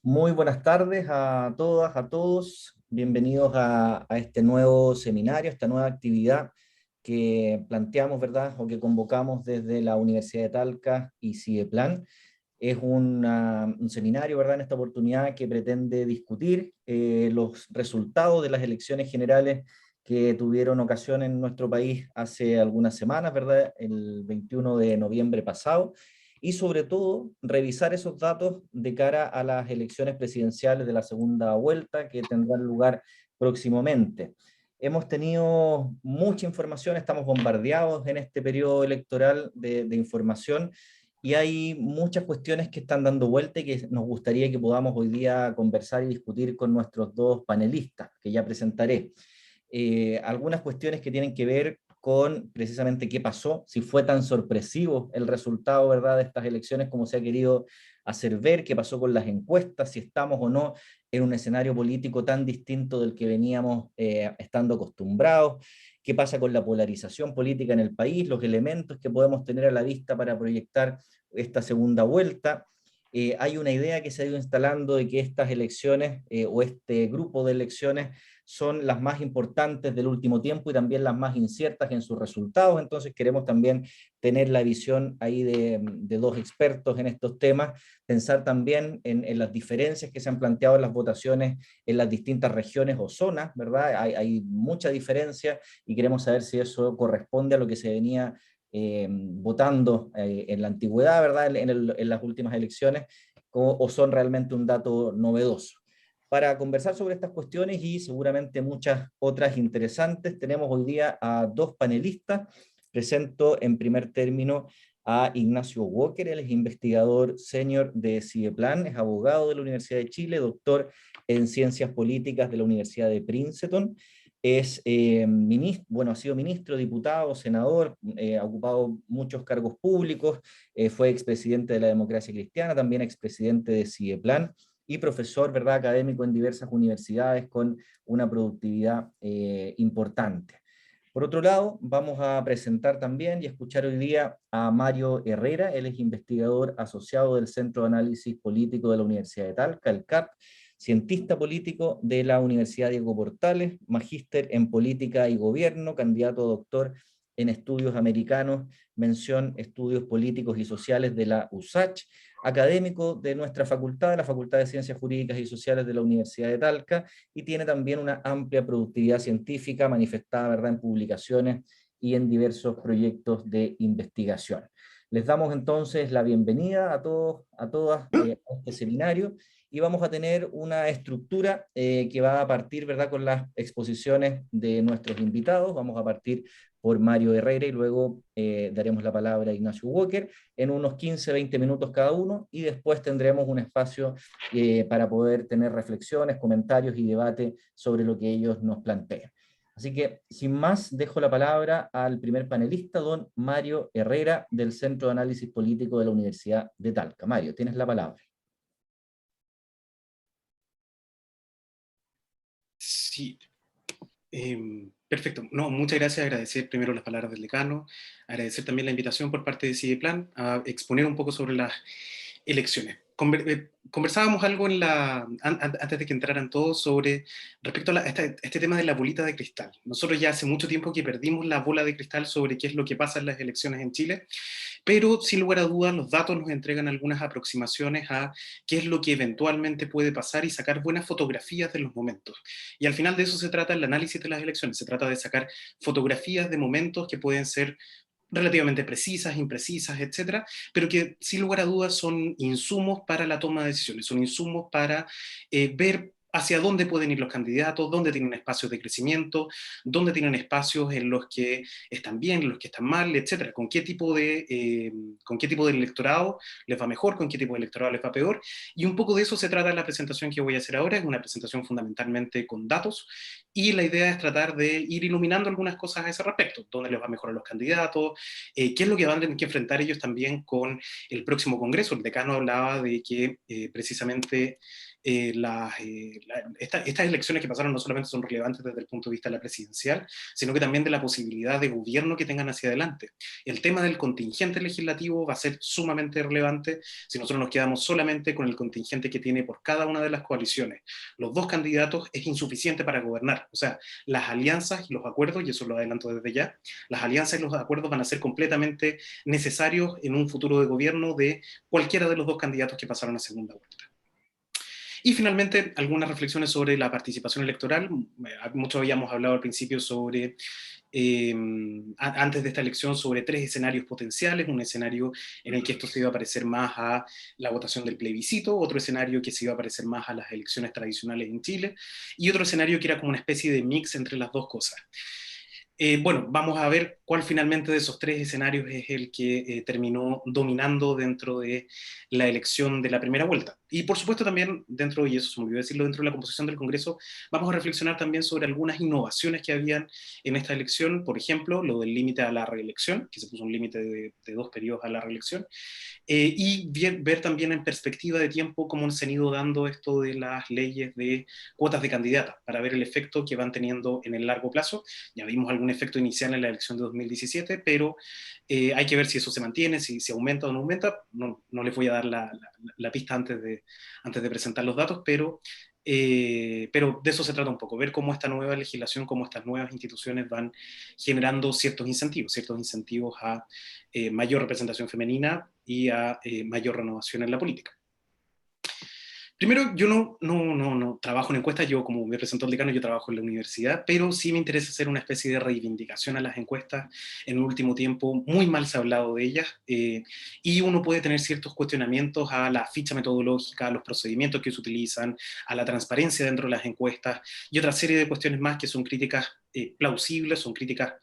Muy buenas tardes a todas, a todos. Bienvenidos a este nuevo seminario, esta nueva actividad que planteamos, ¿verdad? O que convocamos desde la Universidad de Talca y CIEPLAN. Es un seminario, ¿verdad? En esta oportunidad que pretende discutir los resultados de las elecciones generales que tuvieron ocasión en nuestro país hace algunas semanas, ¿verdad? El 21 de noviembre pasado y sobre todo revisar esos datos de cara a las elecciones presidenciales de la segunda vuelta que tendrán lugar próximamente. Hemos tenido mucha información, estamos bombardeados en este periodo electoral de información y hay muchas cuestiones que están dando vuelta y que nos gustaría que podamos hoy día conversar y discutir con nuestros dos panelistas, que ya presentaré. Algunas cuestiones que tienen que ver con precisamente qué pasó, si fue tan sorpresivo el resultado, ¿verdad?, de estas elecciones como se ha querido hacer ver, qué pasó con las encuestas, si estamos o no en un escenario político tan distinto del que veníamos estando acostumbrados, qué pasa con la polarización política en el país, los elementos que podemos tener a la vista para proyectar esta segunda vuelta. Hay una idea que se ha ido instalando de que estas elecciones o este grupo de elecciones son las más importantes del último tiempo y también las más inciertas en sus resultados, entonces queremos también tener la visión ahí de dos expertos en estos temas, pensar también en las diferencias que se han planteado en las votaciones en las distintas regiones o zonas, ¿verdad? Hay mucha diferencia y queremos saber si eso corresponde a lo que se venía votando en la antigüedad, ¿verdad? En las últimas elecciones, o son realmente un dato novedoso. Para conversar sobre estas cuestiones y seguramente muchas otras interesantes, tenemos hoy día a dos panelistas. Presento en primer término a Ignacio Walker, él es investigador senior de CIEPLAN, es abogado de la Universidad de Chile, doctor en Ciencias Políticas de la Universidad de Princeton, es ministro, bueno, ha sido ministro, diputado, senador, ha ocupado muchos cargos públicos, fue expresidente de la Democracia Cristiana, también expresidente de CIEPLAN, y profesor, ¿verdad?, académico en diversas universidades con una productividad importante. Por otro lado, vamos a presentar también y escuchar hoy día a Mario Herrera, él es investigador asociado del Centro de Análisis Político de la Universidad de Talca, el CAP, cientista político de la Universidad Diego Portales, magíster en política y gobierno, candidato a doctor en estudios americanos, mención estudios políticos y sociales de la USACH, académico de nuestra facultad, la Facultad de Ciencias Jurídicas y Sociales de la Universidad de Talca, y tiene también una amplia productividad científica manifestada, ¿verdad?, en publicaciones y en diversos proyectos de investigación. Les damos entonces la bienvenida a todos, a todas a este seminario y vamos a tener una estructura que va a partir, ¿verdad?, con las exposiciones de nuestros invitados. Vamos a partir por Mario Herrera y luego daremos la palabra a Ignacio Walker en unos 15-20 minutos cada uno y después tendremos un espacio para poder tener reflexiones, comentarios y debate sobre lo que ellos nos plantean. Así que, sin más, dejo la palabra al primer panelista, don Mario Herrera, del Centro de Análisis Político de la Universidad de Talca. Mario, tienes la palabra. Sí, perfecto. No, muchas gracias. Agradecer primero las palabras del decano, agradecer también la invitación por parte de CIDEPLAN a exponer un poco sobre las elecciones. Conversábamos algo antes de que entraran todos sobre respecto a este tema de la bolita de cristal. Nosotros ya hace mucho tiempo que perdimos la bola de cristal sobre qué es lo que pasa en las elecciones en Chile, pero sin lugar a dudas los datos nos entregan algunas aproximaciones a qué es lo que eventualmente puede pasar y sacar buenas fotografías de los momentos. Y al final de eso se trata el análisis de las elecciones, se trata de sacar fotografías de momentos que pueden ser relativamente precisas, imprecisas, etcétera, pero que sin lugar a dudas son insumos para la toma de decisiones, son insumos para ver hacia dónde pueden ir los candidatos, dónde tienen espacios de crecimiento, dónde tienen espacios en los que están bien, en los que están mal, etcétera, con qué tipo de electorado les va mejor, con qué tipo de electorado les va peor, y un poco de eso se trata la presentación que voy a hacer ahora, es una presentación fundamentalmente con datos, y la idea es tratar de ir iluminando algunas cosas a ese respecto, dónde les va a mejorar los candidatos, qué es lo que van a tener que enfrentar ellos también con el próximo Congreso. El decano hablaba de que precisamente estas elecciones que pasaron no solamente son relevantes desde el punto de vista de la presidencial, sino que también de la posibilidad de gobierno que tengan hacia adelante. El tema del contingente legislativo va a ser sumamente relevante si nosotros nos quedamos solamente con el contingente que tiene por cada una de las coaliciones. Los dos candidatos es insuficiente para gobernar. O sea, las alianzas y los acuerdos, y eso lo adelanto desde ya, las alianzas y los acuerdos van a ser completamente necesarios en un futuro de gobierno de cualquiera de los dos candidatos que pasaron a segunda vuelta. Y finalmente, algunas reflexiones sobre la participación electoral. Mucho habíamos hablado al principio sobre, antes de esta elección, sobre 3 escenarios potenciales: un escenario en el que esto se iba a parecer más a la votación del plebiscito, otro escenario que se iba a parecer más a las elecciones tradicionales en Chile, y otro escenario que era como una especie de mix entre las dos cosas. Bueno, vamos a ver cuál finalmente de esos 3 escenarios es el que terminó dominando dentro de la elección de la primera vuelta. Y por supuesto también dentro, y eso se me olvidó decirlo, dentro de la composición del Congreso, vamos a reflexionar también sobre algunas innovaciones que habían en esta elección. Por ejemplo, lo del límite a la reelección, que se puso un límite de 2 periodos a la reelección, y ver también en perspectiva de tiempo cómo se han ido dando esto de las leyes de cuotas de candidatas, para ver el efecto que van teniendo en el largo plazo. Ya vimos algún efecto inicial en la elección de 2017, pero hay que ver si eso se mantiene, si aumenta o no aumenta. No les voy a dar la pista antes de presentar los datos, pero de eso se trata un poco, ver cómo esta nueva legislación, cómo estas nuevas instituciones van generando ciertos incentivos a mayor representación femenina y a mayor renovación en la política. Primero, yo no trabajo en encuestas. Yo, como me presentó el decano, yo trabajo en la universidad, pero sí me interesa hacer una especie de reivindicación a las encuestas. En el último tiempo, muy mal se ha hablado de ellas, y uno puede tener ciertos cuestionamientos a la ficha metodológica, a los procedimientos que se utilizan, a la transparencia dentro de las encuestas, y otra serie de cuestiones más que son críticas plausibles, son críticas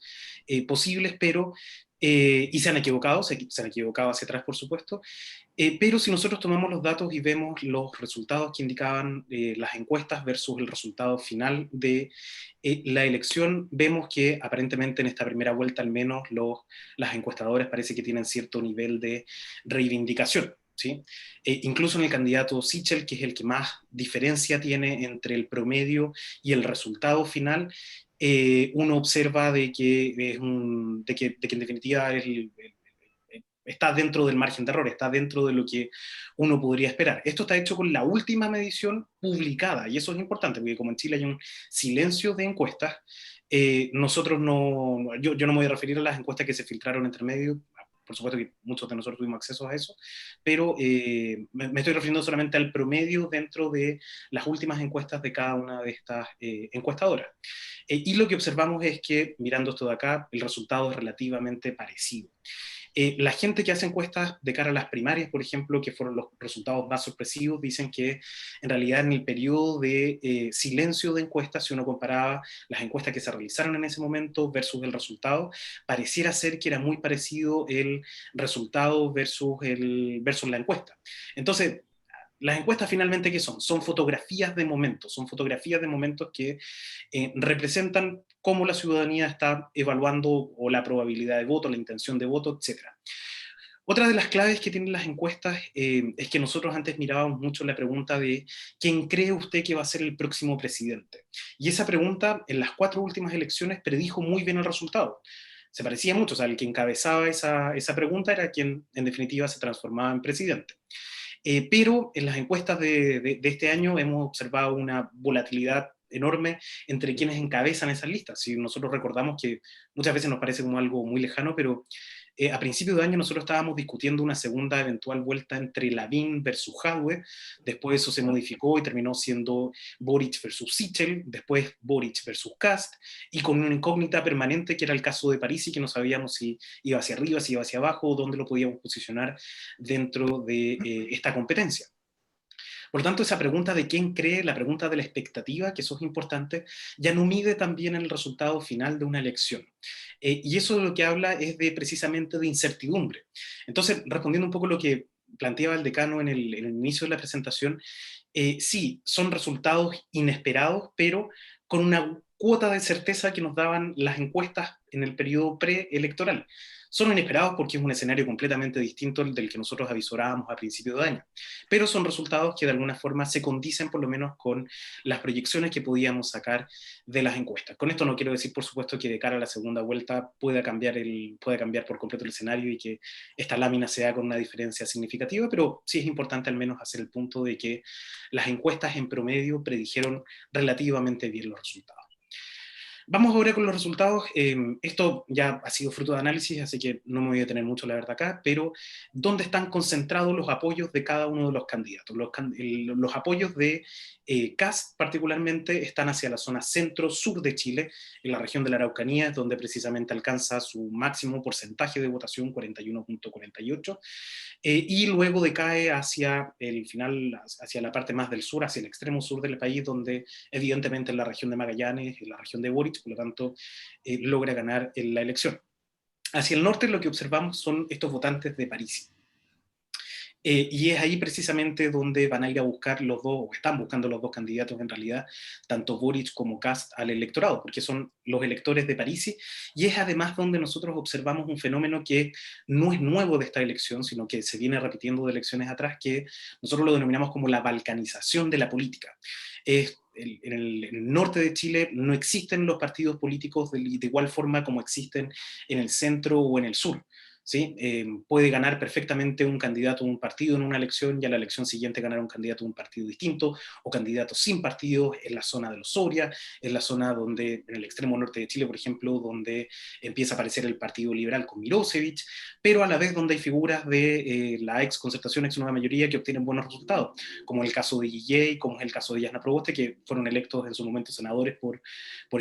posibles, pero y se han equivocado hacia atrás, por supuesto, pero si nosotros tomamos los datos y vemos los resultados que indicaban las encuestas versus el resultado final de la elección, vemos que aparentemente en esta primera vuelta al menos las encuestadoras parece que tienen cierto nivel de reivindicación. ¿Sí? Incluso en el candidato Sichel, que es el que más diferencia tiene entre el promedio y el resultado final, uno observa de que, de que en definitiva está dentro del margen de error, está dentro de lo que uno podría esperar. Esto está hecho con la última medición publicada, y eso es importante, porque como en Chile hay un silencio de encuestas, nosotros yo no me voy a referir a las encuestas que se filtraron entre medio. Por supuesto que muchos de nosotros tuvimos acceso a eso, pero me estoy refiriendo solamente al promedio dentro de las últimas encuestas de cada una de estas encuestadoras. Y lo que observamos es que, mirando esto de acá, el resultado es relativamente parecido. La gente que hace encuestas de cara a las primarias, por ejemplo, que fueron los resultados más sorpresivos, dicen que en realidad en el periodo de silencio de encuestas, si uno comparaba las encuestas que se realizaron en ese momento versus el resultado, pareciera ser que era muy parecido el resultado versus la encuesta. Entonces, las encuestas finalmente, ¿qué son? Son fotografías de momentos, que representan cómo la ciudadanía está evaluando o la probabilidad de voto, la intención de voto, etc. Otra de las claves que tienen las encuestas es que nosotros antes mirábamos mucho la pregunta de ¿quién cree usted que va a ser el próximo presidente? Y esa pregunta en las 4 últimas elecciones predijo muy bien el resultado. Se parecía mucho, o sea, el que encabezaba esa pregunta era quien en definitiva se transformaba en presidente. Pero en las encuestas de este año hemos observado una volatilidad enorme entre quienes encabezan esas listas. Si nosotros recordamos que muchas veces nos parece como algo muy lejano, pero a principios de año nosotros estábamos discutiendo una segunda eventual vuelta entre Lavín versus Jadwe. Después eso se modificó y terminó siendo Boric versus Sichel, después Boric versus Kast, y con una incógnita permanente que era el caso de París, y que no sabíamos si iba hacia arriba, si iba hacia abajo, dónde lo podíamos posicionar dentro de esta competencia. Por lo tanto, esa pregunta de quién cree, la pregunta de la expectativa, que eso es importante, ya no mide también el resultado final de una elección. Y eso de lo que habla es precisamente de incertidumbre. Entonces, respondiendo un poco a lo que planteaba el decano en el inicio de la presentación, sí, son resultados inesperados, pero con una cuota de certeza que nos daban las encuestas en el periodo preelectoral. Son inesperados porque es un escenario completamente distinto al del que nosotros avisorábamos a principio de año, pero son resultados que de alguna forma se condicen por lo menos con las proyecciones que podíamos sacar de las encuestas. Con esto no quiero decir, por supuesto, que de cara a la segunda vuelta pueda cambiar por completo el escenario y que esta lámina sea con una diferencia significativa, pero sí es importante al menos hacer el punto de que las encuestas en promedio predijeron relativamente bien los resultados. Vamos ahora con los resultados. Esto ya ha sido fruto de análisis, así que no me voy a detener mucho la verdad acá, pero ¿dónde están concentrados los apoyos de cada uno de los candidatos? Los apoyos de Kast particularmente están hacia la zona centro-sur de Chile, en la región de la Araucanía, donde precisamente alcanza su máximo porcentaje de votación, 41.48, y luego decae hacia el final, hacia la parte más del sur, hacia el extremo sur del país, donde evidentemente en la región de Magallanes, en la región de Boric, por lo tanto, logra ganar en la elección. Hacia el norte lo que observamos son estos votantes de París. Y es ahí precisamente donde van a ir a buscar los dos, o están buscando los dos candidatos en realidad, tanto Boric como Kast al electorado, porque son los electores de París, y es además donde nosotros observamos un fenómeno que no es nuevo de esta elección, sino que se viene repitiendo de elecciones atrás, que nosotros lo denominamos como la balcanización de la política. En el norte de Chile no existen los partidos políticos de igual forma como existen en el centro o en el sur. ¿Sí? Puede ganar perfectamente un candidato de un partido en una elección y a la elección siguiente ganar un candidato de un partido distinto, o candidatos sin partidos en la zona de los Soria, en la zona donde, en el extremo norte de Chile, por ejemplo, donde empieza a aparecer el Partido Liberal con Milosevic, pero a la vez donde hay figuras de la ex concertación, ex nueva mayoría que obtienen buenos resultados, como el caso de Guillé, como es el caso de Yasna Proboste, que fueron electos en su momento senadores por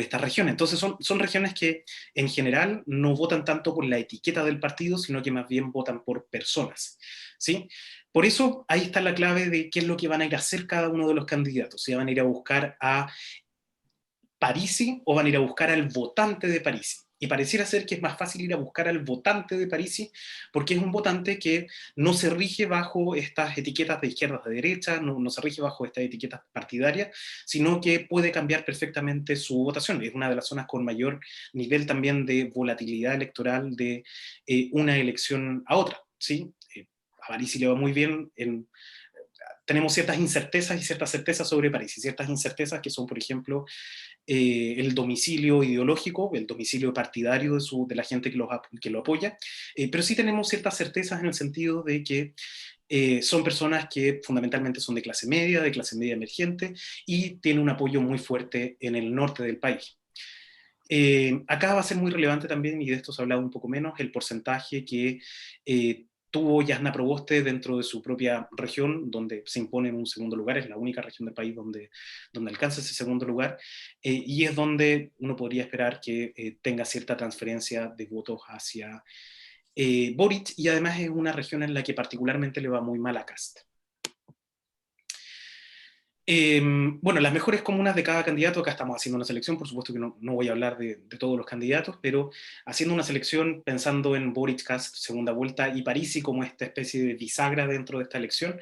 estas regiones. Entonces son regiones que en general no votan tanto por la etiqueta del partido, sino que más bien votan por personas, ¿sí? Por eso ahí está la clave de qué es lo que van a ir a hacer cada uno de los candidatos. Si van a ir a buscar a Parisi o van a ir a buscar al votante de Parisi. Y pareciera ser que es más fácil ir a buscar al votante de Parisi porque es un votante que no se rige bajo estas etiquetas de izquierda o de derecha, no se rige bajo estas etiquetas partidarias, sino que puede cambiar perfectamente su votación. Es una de las zonas con mayor nivel también de volatilidad electoral de una elección a otra, ¿sí? A Parisi le va muy bien tenemos ciertas incertezas y ciertas certezas sobre París, y ciertas incertezas que son, por ejemplo, el domicilio ideológico, el domicilio partidario de la gente que lo apoya, pero sí tenemos ciertas certezas en el sentido de que son personas que fundamentalmente son de clase media emergente, y tienen un apoyo muy fuerte en el norte del país. Acá va a ser muy relevante también, y de esto se ha hablado un poco menos, el porcentaje que tuvo Yasna Proboste dentro de su propia región, donde se impone en un segundo lugar. Es la única región del país donde alcanza ese segundo lugar, y es donde uno podría esperar que tenga cierta transferencia de votos hacia Boric, y además es una región en la que particularmente le va muy mal a Kast. Bueno, las mejores comunas de cada candidato, acá estamos haciendo una selección, por supuesto que no voy a hablar de todos los candidatos, pero haciendo una selección pensando en Boric, Kast, segunda vuelta, y Parisi como esta especie de bisagra dentro de esta elección,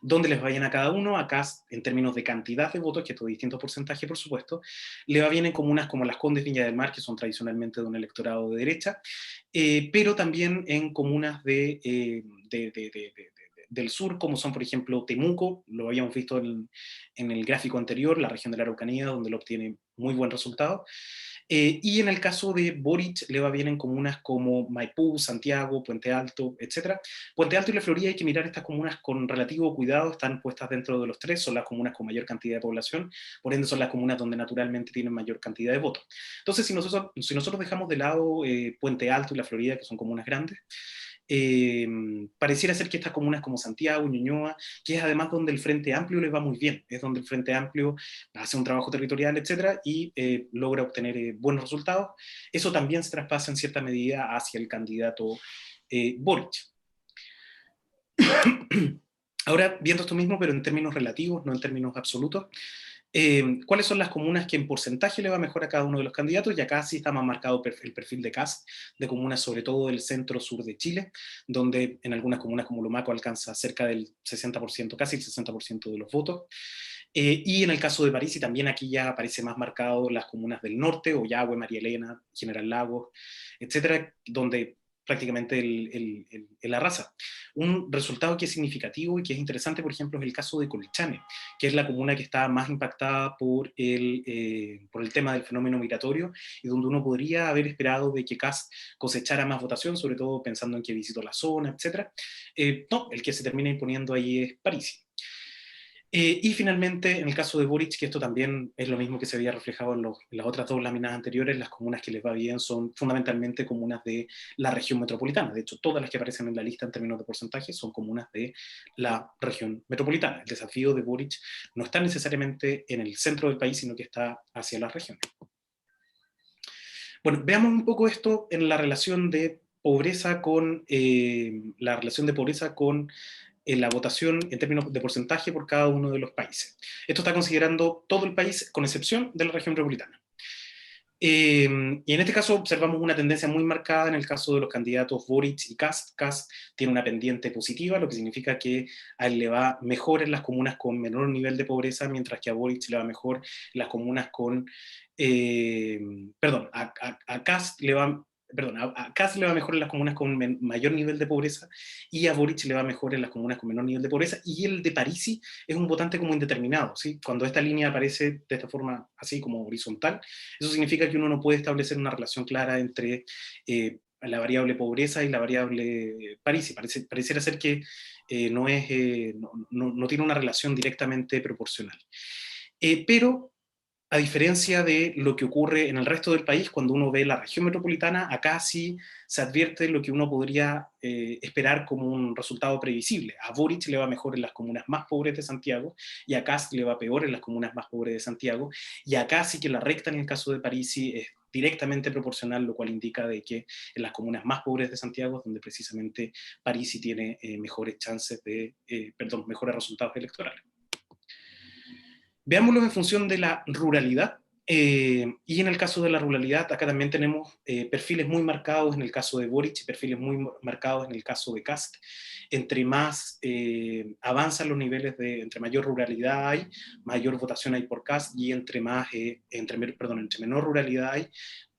donde les vayan a cada uno. A Kast, en términos de cantidad de votos, que es todo distinto porcentaje, por supuesto, le va bien en comunas como Las Condes, Viña del Mar, que son tradicionalmente de un electorado de derecha, pero también en comunas del sur, como son, por ejemplo, Temuco, lo habíamos visto en el gráfico anterior, la región de la Araucanía, donde lo obtiene muy buen resultado. Y en el caso de Boric, le va bien en comunas como Maipú, Santiago, Puente Alto, etc. Puente Alto y La Florida hay que mirar estas comunas con relativo cuidado, están puestas dentro de los tres, son las comunas con mayor cantidad de población, por ende son las comunas donde naturalmente tienen mayor cantidad de votos. Entonces, si nosotros dejamos de lado Puente Alto y La Florida, que son comunas grandes, pareciera ser que estas comunas como Santiago, Ñuñoa, que es además donde el Frente Amplio les va muy bien, es donde el Frente Amplio hace un trabajo territorial, etcétera, y logra obtener buenos resultados, eso también se traspasa en cierta medida hacia el candidato Boric. Ahora, viendo esto mismo, pero en términos relativos, no en términos absolutos, cuáles son las comunas que en porcentaje le va mejor a cada uno de los candidatos, y acá sí está más marcado el perfil de Kast, de comunas sobre todo del centro-sur de Chile, donde en algunas comunas como Lomaco alcanza cerca del 60%, casi el 60% de los votos. Y en el caso de París, y también aquí ya aparece más marcado las comunas del norte, Ollagüe, María Elena, General Lagos, etcétera, donde prácticamente el arrasa. Un resultado que es significativo y que es interesante, por ejemplo, es el caso de Colchane, que es la comuna que está más impactada por el tema del fenómeno migratorio y donde uno podría haber esperado de que Kast cosechara más votación, sobre todo pensando en que visitó la zona, etcétera. No, el que se termina imponiendo ahí es París. Y finalmente, en el caso de Boric, que esto también es lo mismo que se había reflejado en las otras dos láminas anteriores, las comunas que les va bien son fundamentalmente comunas de la región metropolitana. De hecho, todas las que aparecen en la lista en términos de porcentaje son comunas de la región metropolitana. El desafío de Boric no está necesariamente en el centro del país, sino que está hacia las regiones. Bueno, veamos un poco esto en la relación de pobreza con en la votación en términos de porcentaje por cada uno de los países. Esto está considerando todo el país, con excepción de la región metropolitana. Y en este caso observamos una tendencia muy marcada en el caso de los candidatos Boric y Kast. Kast tiene una pendiente positiva, lo que significa que a él le va mejor en las comunas con menor nivel de pobreza, mientras que a Boric le va mejor en las comunas con... a Kast le va a Kast le va mejor en las comunas con mayor nivel de pobreza y a Boric le va mejor en las comunas con menor nivel de pobreza, y el de Parisi es un votante como indeterminado, ¿sí? Cuando esta línea aparece de esta forma así como horizontal, eso significa que uno no puede establecer una relación clara entre la variable pobreza y la variable Parisi. Pareciera ser que no tiene una relación directamente proporcional. Pero a diferencia de lo que ocurre en el resto del país, cuando uno ve la región metropolitana, acá sí se advierte lo que uno podría esperar como un resultado previsible. A Boric le va mejor en las comunas más pobres de Santiago, y a Kast le va peor en las comunas más pobres de Santiago, y acá sí que la recta en el caso de Parisi es directamente proporcional, lo cual indica de que en las comunas más pobres de Santiago, donde precisamente Parisi tiene mejores chances mejores resultados electorales. Veámoslo en función de la ruralidad. Y en el caso de la ruralidad, acá también tenemos perfiles muy marcados en el caso de Boric y perfiles muy marcados en el caso de Kast. Entre más avanzan los niveles entre mayor ruralidad hay, mayor votación hay por Kast, y entre menor ruralidad hay,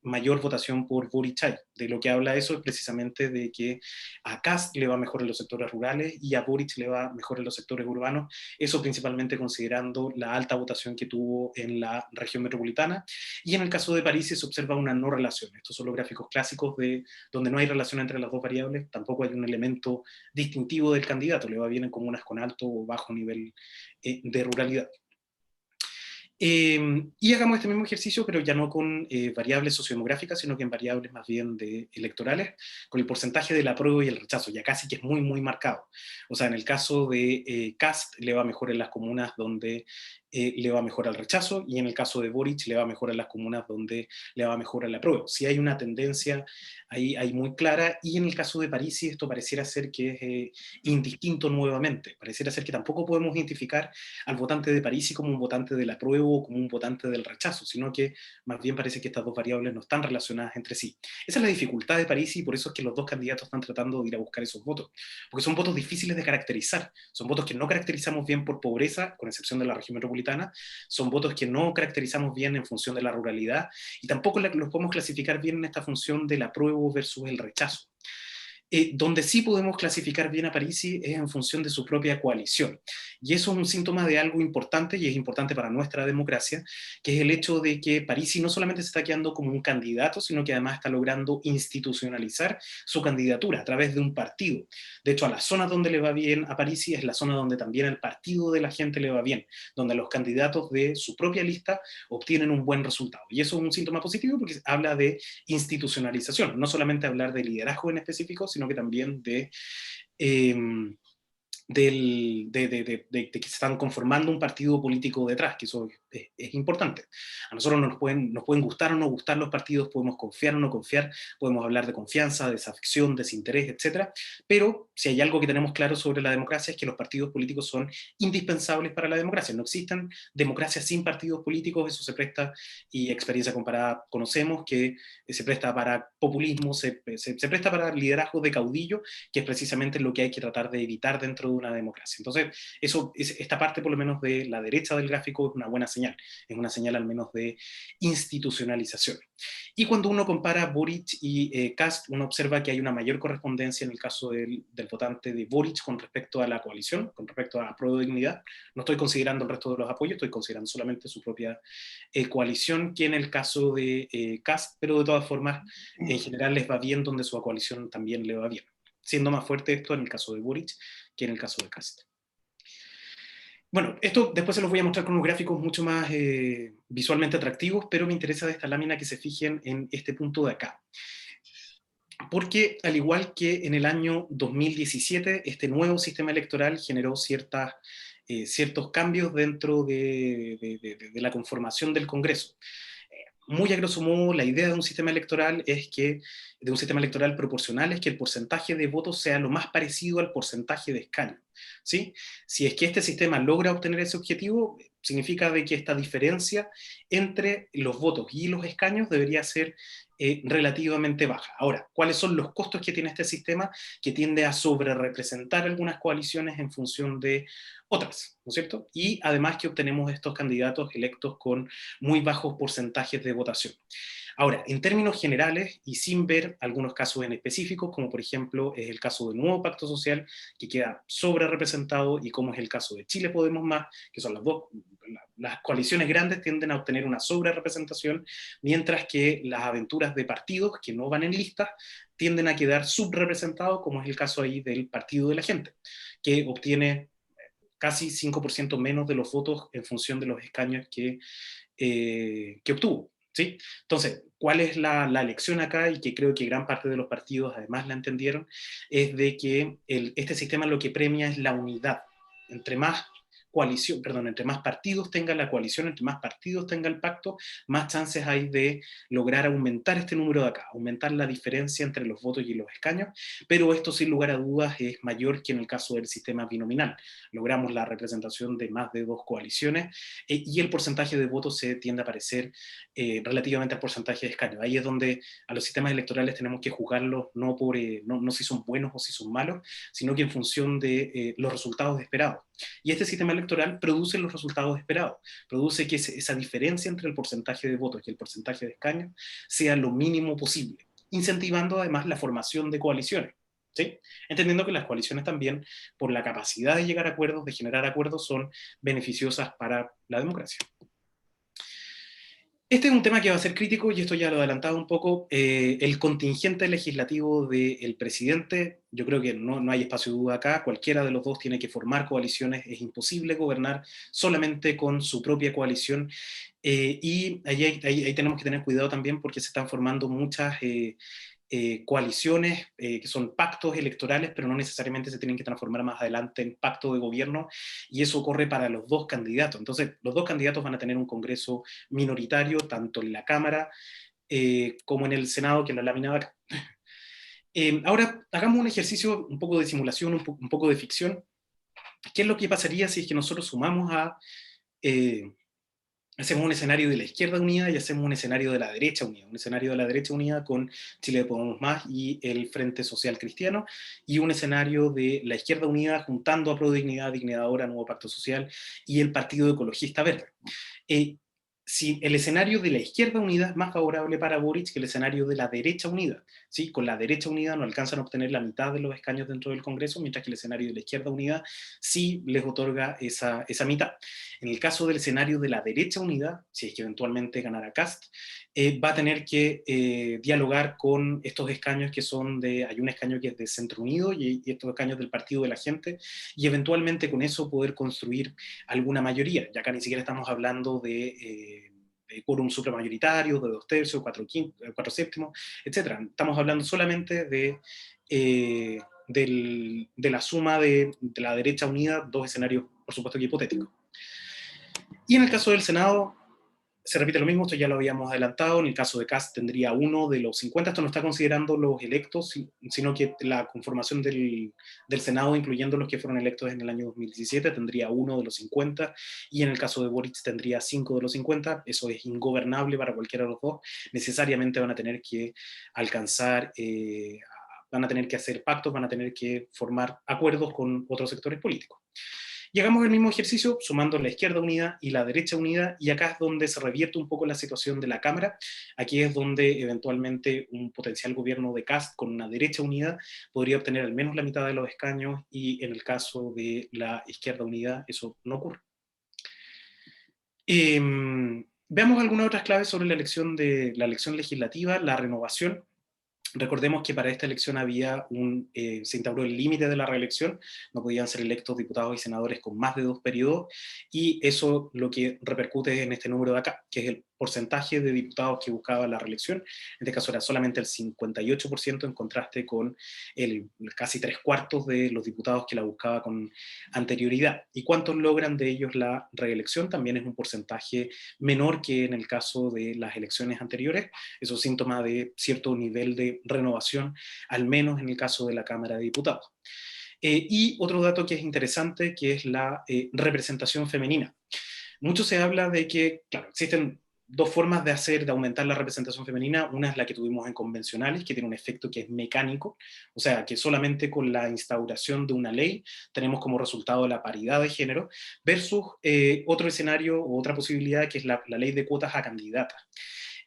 mayor votación por Boric hay. De lo que habla eso es precisamente de que a Kast le va mejor en los sectores rurales y a Boric le va mejor en los sectores urbanos, eso principalmente considerando la alta votación que tuvo en la región metropolitana. Y en el caso de París se observa una no relación. Estos son los gráficos clásicos donde no hay relación entre las dos variables, tampoco hay un elemento distintivo del candidato, le va bien en comunas con alto o bajo nivel de ruralidad. Y hagamos este mismo ejercicio, pero ya no con variables sociodemográficas, sino que en variables más bien electorales, con el porcentaje del apruebo y el rechazo, ya casi que es muy, muy marcado. O sea, en el caso de Kast le va mejor en las comunas donde le va mejor al rechazo, y en el caso de Boric le va mejor en las comunas donde le va mejor al apruebo. Si hay una tendencia ahí muy clara, y en el caso de Parisi esto pareciera ser que es indistinto nuevamente. Pareciera ser que tampoco podemos identificar al votante de Parisi como un votante del apruebo o como un votante del rechazo, sino que más bien parece que estas dos variables no están relacionadas entre sí. Esa es la dificultad de Parisi, y por eso es que los dos candidatos están tratando de ir a buscar esos votos, porque son votos difíciles de caracterizar, son votos que no caracterizamos bien por pobreza, con excepción de la región metropolitana, son votos que no caracterizamos bien en función de la ruralidad, y tampoco los podemos clasificar bien en esta función del apruebo versus el rechazo. Donde sí podemos clasificar bien a Parisi es en función de su propia coalición. Y eso es un síntoma de algo importante, y es importante para nuestra democracia, que es el hecho de que Parisi no solamente se está quedando como un candidato, sino que además está logrando institucionalizar su candidatura a través de un partido. De hecho, a la zona donde le va bien a Parisi es la zona donde también el partido de la gente le va bien, donde los candidatos de su propia lista obtienen un buen resultado. Y eso es un síntoma positivo porque habla de institucionalización, no solamente hablar de liderazgo en específico, sino que también de que se están conformando un partido político detrás, que eso es importante. A nosotros nos pueden gustar o no gustar los partidos, podemos confiar o no confiar, podemos hablar de confianza, desafección, desinterés, etcétera, pero si hay algo que tenemos claro sobre la democracia es que los partidos políticos son indispensables para la democracia. No existen democracias sin partidos políticos, eso se presta, y experiencia comparada conocemos que se presta para populismo, se presta para liderazgo de caudillo, que es precisamente lo que hay que tratar de evitar dentro de una democracia. Entonces, esta parte por lo menos de la derecha del gráfico es una buena señal, es una señal al menos de institucionalización. Y cuando uno compara Boric y Kast, uno observa que hay una mayor correspondencia en el caso del votante de Boric con respecto a la coalición, con respecto a Apruebo Dignidad. No estoy considerando el resto de los apoyos, estoy considerando solamente su propia coalición, que en el caso de Kast, pero de todas formas, en general les va bien donde su coalición también le va bien, siendo más fuerte esto en el caso de Boric que en el caso de Kast. Bueno, esto después se los voy a mostrar con unos gráficos mucho más visualmente atractivos, pero me interesa de esta lámina que se fijen en este punto de acá. Porque al igual que en el año 2017, este nuevo sistema electoral generó ciertos cambios dentro de la conformación del Congreso. Muy a grosso modo, la idea de un sistema electoral de un sistema electoral proporcional es que el porcentaje de votos sea lo más parecido al porcentaje de escaños, ¿sí? Si es que este sistema logra obtener ese objetivo, significa de que esta diferencia entre los votos y los escaños debería ser relativamente baja. Ahora, ¿cuáles son los costos que tiene este sistema? Que tiende a sobrerepresentar algunas coaliciones en función de otras, ¿no es cierto? Y además que obtenemos estos candidatos electos con muy bajos porcentajes de votación. Ahora, en términos generales y sin ver algunos casos en específico, como por ejemplo es el caso del nuevo pacto social, que queda sobre representado, y como es el caso de Chile Podemos Más, que son las coaliciones grandes tienden a obtener una sobre representación, mientras que las aventuras de partidos que no van en listas tienden a quedar subrepresentados, como es el caso ahí del Partido de la Gente, que obtiene casi 5% menos de los votos en función de los escaños que obtuvo. ¿Sí? Entonces, ¿cuál es la lección acá? Y que creo que gran parte de los partidos además la entendieron, es de que este sistema lo que premia es la unidad. Entre más entre más partidos tenga la coalición, entre más partidos tenga el pacto, más chances hay de lograr aumentar este número de acá, aumentar la diferencia entre los votos y los escaños, pero esto sin lugar a dudas es mayor que en el caso del sistema binominal. Logramos la representación de más de dos coaliciones y el porcentaje de votos se tiende a parecer relativamente al porcentaje de escaños. Ahí es donde a los sistemas electorales tenemos que juzgarlos no si son buenos o si son malos, sino que en función de los resultados esperados. Y este sistema electoral produce los resultados esperados, produce que esa diferencia entre el porcentaje de votos y el porcentaje de escaños sea lo mínimo posible, incentivando además la formación de coaliciones. ¿Sí? Entendiendo que las coaliciones también, por la capacidad de llegar a acuerdos, de generar acuerdos, son beneficiosas para la democracia. Este es un tema que va a ser crítico, y esto ya lo adelantaba un poco, el contingente legislativo del presidente. Yo creo que no hay espacio de duda acá, cualquiera de los dos tiene que formar coaliciones, es imposible gobernar solamente con su propia coalición, y ahí tenemos que tener cuidado también porque se están formando muchas coaliciones que son pactos electorales, pero no necesariamente se tienen que transformar más adelante en pacto de gobierno, y eso ocurre para los dos candidatos. Entonces, los dos candidatos van a tener un congreso minoritario, tanto en la Cámara como en el Senado, que es la lámina de acá. Ahora, hagamos un ejercicio un poco de simulación, un poco de ficción. ¿Qué es lo que pasaría si es que nosotros sumamos hacemos un escenario de la izquierda unida y hacemos un escenario de la derecha unida, un escenario de la derecha unida con Chile Podemos Más y el Frente Social Cristiano, y un escenario de la izquierda unida juntando a Pro Dignidad, Dignidad Ahora, Nuevo Pacto Social y el Partido Ecologista Verde? Si el escenario de la izquierda unida es más favorable para Boric que el escenario de la derecha unida, ¿sí? Con la derecha unida no alcanzan a obtener la mitad de los escaños dentro del Congreso, mientras que el escenario de la izquierda unida sí les otorga esa mitad. En el caso del escenario de la derecha unida, si es que eventualmente ganara Kast, va a tener que dialogar con estos escaños que son hay un escaño que es de Centro Unido y estos escaños del Partido de la Gente, y eventualmente con eso poder construir alguna mayoría. Ya acá ni siquiera estamos hablando de quórum supramayoritario, de 2/3, 4/7, etc. Estamos hablando solamente de la suma de la derecha unida, dos escenarios, por supuesto que hipotéticos. Y en el caso del Senado, se repite lo mismo, esto ya lo habíamos adelantado, en el caso de Kast tendría uno de los 50, esto no está considerando los electos, sino que la conformación del Senado, incluyendo los que fueron electos en el año 2017, tendría uno de los 50, y en el caso de Boric tendría 5 de los 50, eso es ingobernable para cualquiera de los dos, necesariamente van a tener que alcanzar, van a tener que hacer pactos, van a tener que formar acuerdos con otros sectores políticos. Llegamos al mismo ejercicio sumando la izquierda unida y la derecha unida, y acá es donde se revierte un poco la situación de la Cámara. Aquí es donde eventualmente un potencial gobierno de Kast con una derecha unida podría obtener al menos la mitad de los escaños, y en el caso de la izquierda unida eso no ocurre. Veamos algunas otras claves sobre la elección legislativa, la renovación. Recordemos que para esta elección se instauró el límite de la reelección, no podían ser electos diputados y senadores con más de 2 periodos, y eso lo que repercute en este número de acá, que es el porcentaje de diputados que buscaba la reelección. En este caso era solamente el 58%, en contraste con el casi 3/4 de los diputados que la buscaba con anterioridad. ¿Y cuántos logran de ellos la reelección? También es un porcentaje menor que en el caso de las elecciones anteriores. Eso es síntoma de cierto nivel de renovación, al menos en el caso de la Cámara de Diputados. Y otro dato que es interesante, que es la representación femenina. Mucho se habla de que, claro, existen dos formas de aumentar la representación femenina. Una es la que tuvimos en convencionales, que tiene un efecto que es mecánico, o sea, que solamente con la instauración de una ley tenemos como resultado la paridad de género, versus otro escenario o otra posibilidad, que es la ley de cuotas a candidatas.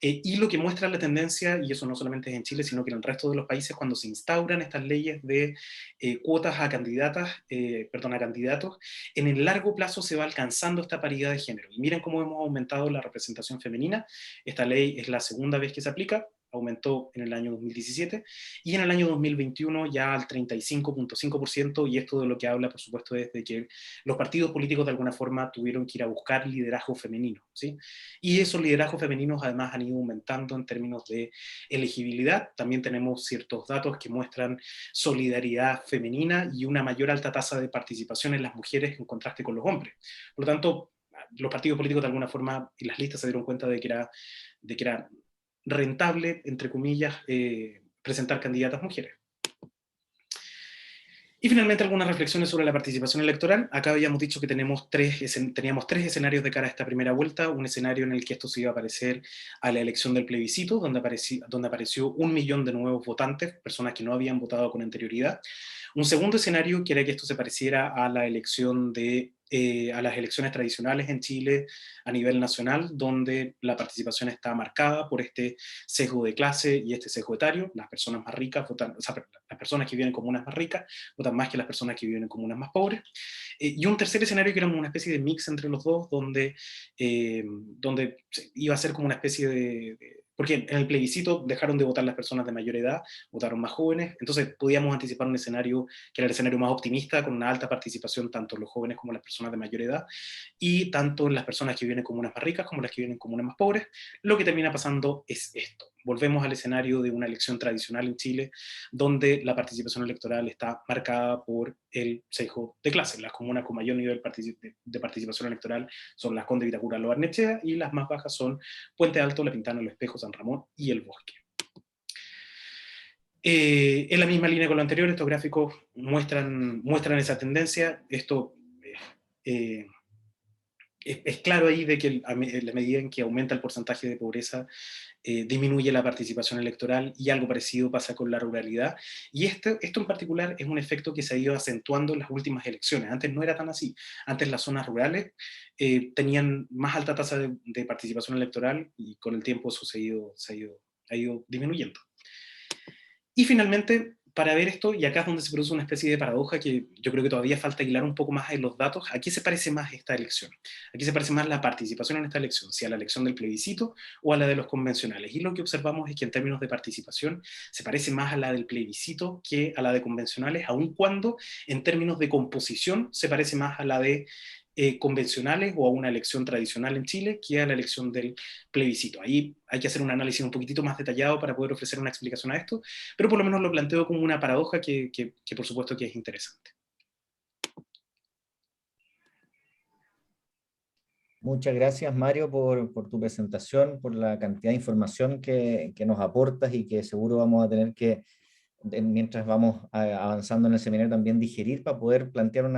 Y lo que muestra la tendencia, y eso no solamente es en Chile, sino que en el resto de los países, cuando se instauran estas leyes de cuotas a a candidatos, en el largo plazo se va alcanzando esta paridad de género. Y miren cómo hemos aumentado la representación femenina. Esta ley es la segunda vez que se aplica, aumentó en el año 2017, y en el año 2021 ya al 35.5%, y esto de lo que habla, por supuesto, es de que los partidos políticos de alguna forma tuvieron que ir a buscar liderazgo femenino, ¿sí? Y esos liderazgos femeninos además han ido aumentando en términos de elegibilidad. También tenemos ciertos datos que muestran solidaridad femenina y una mayor alta tasa de participación en las mujeres en contraste con los hombres. Por lo tanto, los partidos políticos de alguna forma y las listas se dieron cuenta de que era rentable, entre comillas, presentar candidatas mujeres. Y finalmente algunas reflexiones sobre la participación electoral. Acá habíamos dicho que teníamos tres escenarios de cara a esta primera vuelta. Un escenario en el que esto se iba a parecer a la elección del plebiscito, donde apareció 1 millón de nuevos votantes, personas que no habían votado con anterioridad. Un segundo escenario que era que esto se pareciera a la elección a las elecciones tradicionales en Chile a nivel nacional, donde la participación está marcada por este sesgo de clase y este sesgo etario. Las personas más ricas votan, o sea, las personas que viven en comunas más ricas votan más que las personas que viven en comunas más pobres. Y un tercer escenario que era una especie de mix entre los dos, donde iba a ser como una especie porque en el plebiscito dejaron de votar las personas de mayor edad, votaron más jóvenes, entonces podíamos anticipar un escenario que era el escenario más optimista, con una alta participación tanto en los jóvenes como en las personas de mayor edad, y tanto en las personas que viven en comunas más ricas como las que viven en comunas más pobres. Lo que termina pasando es esto. Volvemos al escenario de una elección tradicional en Chile, donde la participación electoral está marcada por el sesgo de clase. Las comunas con mayor nivel de participación electoral son las Condes, Vitacura, Lo Barnechea, y las más bajas son Puente Alto, La Pintana, Los Espejos, San Ramón y El Bosque. En la misma línea con lo anterior, estos gráficos muestran esa tendencia. Esto es claro ahí de que a la medida en que aumenta el porcentaje de pobreza, disminuye la participación electoral, y algo parecido pasa con la ruralidad. Y esto en particular es un efecto que se ha ido acentuando en las últimas elecciones. Antes no era tan así. Antes las zonas rurales tenían más alta tasa de participación electoral, y con el tiempo eso ha ido disminuyendo. Y finalmente, para ver esto, y acá es donde se produce una especie de paradoja que yo creo que todavía falta hilar un poco más en los datos, ¿a qué se parece más esta elección? ¿A qué se parece más la participación en esta elección? ¿Si a la elección del plebiscito o a la de los convencionales? Y lo que observamos es que en términos de participación se parece más a la del plebiscito que a la de convencionales, aun cuando en términos de composición se parece más a la de convencionales o a una elección tradicional en Chile que a la elección del plebiscito. Ahí hay que hacer un análisis un poquitito más detallado para poder ofrecer una explicación a esto, pero por lo menos lo planteo como una paradoja que por supuesto que es interesante. Muchas gracias, Mario, por tu presentación, por la cantidad de información que nos aportas y que seguro vamos a tener que, mientras vamos avanzando en el seminario, también digerir para poder plantear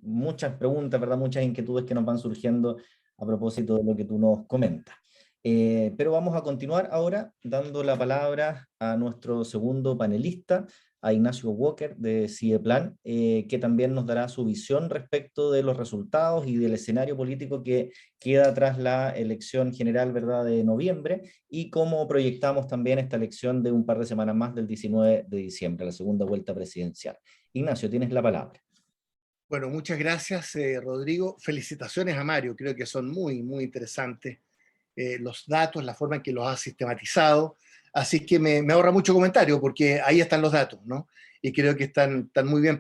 muchas preguntas, ¿verdad? Muchas inquietudes que nos van surgiendo a propósito de lo que tú nos comentas. Pero vamos a continuar ahora dando la palabra a nuestro segundo panelista, a Ignacio Walker de CIEPLAN, que también nos dará su visión respecto de los resultados y del escenario político que queda tras la elección general, ¿verdad?, de noviembre, y cómo proyectamos también esta elección de un par de semanas más del 19 de diciembre, la segunda vuelta presidencial. Ignacio, tienes la palabra. Bueno, muchas gracias, Rodrigo. Felicitaciones a Mario, creo que son muy, muy interesantes los datos, la forma en que los ha sistematizado. Así que me ahorra mucho comentario porque ahí están los datos, ¿no? Y creo que están muy bien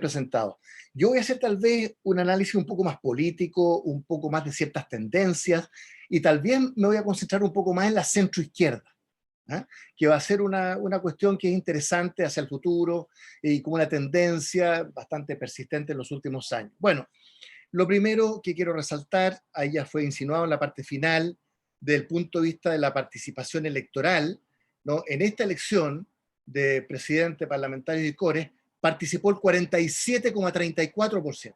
presentados. Yo voy a hacer tal vez un análisis un poco más político, un poco más de ciertas tendencias, y tal vez me voy a concentrar un poco más en la centroizquierda, ¿eh? Que va a ser una cuestión que es interesante hacia el futuro y como una tendencia bastante persistente en los últimos años. Bueno, lo primero que quiero resaltar, ahí ya fue insinuado en la parte final, del punto de vista de la participación electoral, ¿no? En esta elección de presidente, parlamentario y core, participó el 47,34%.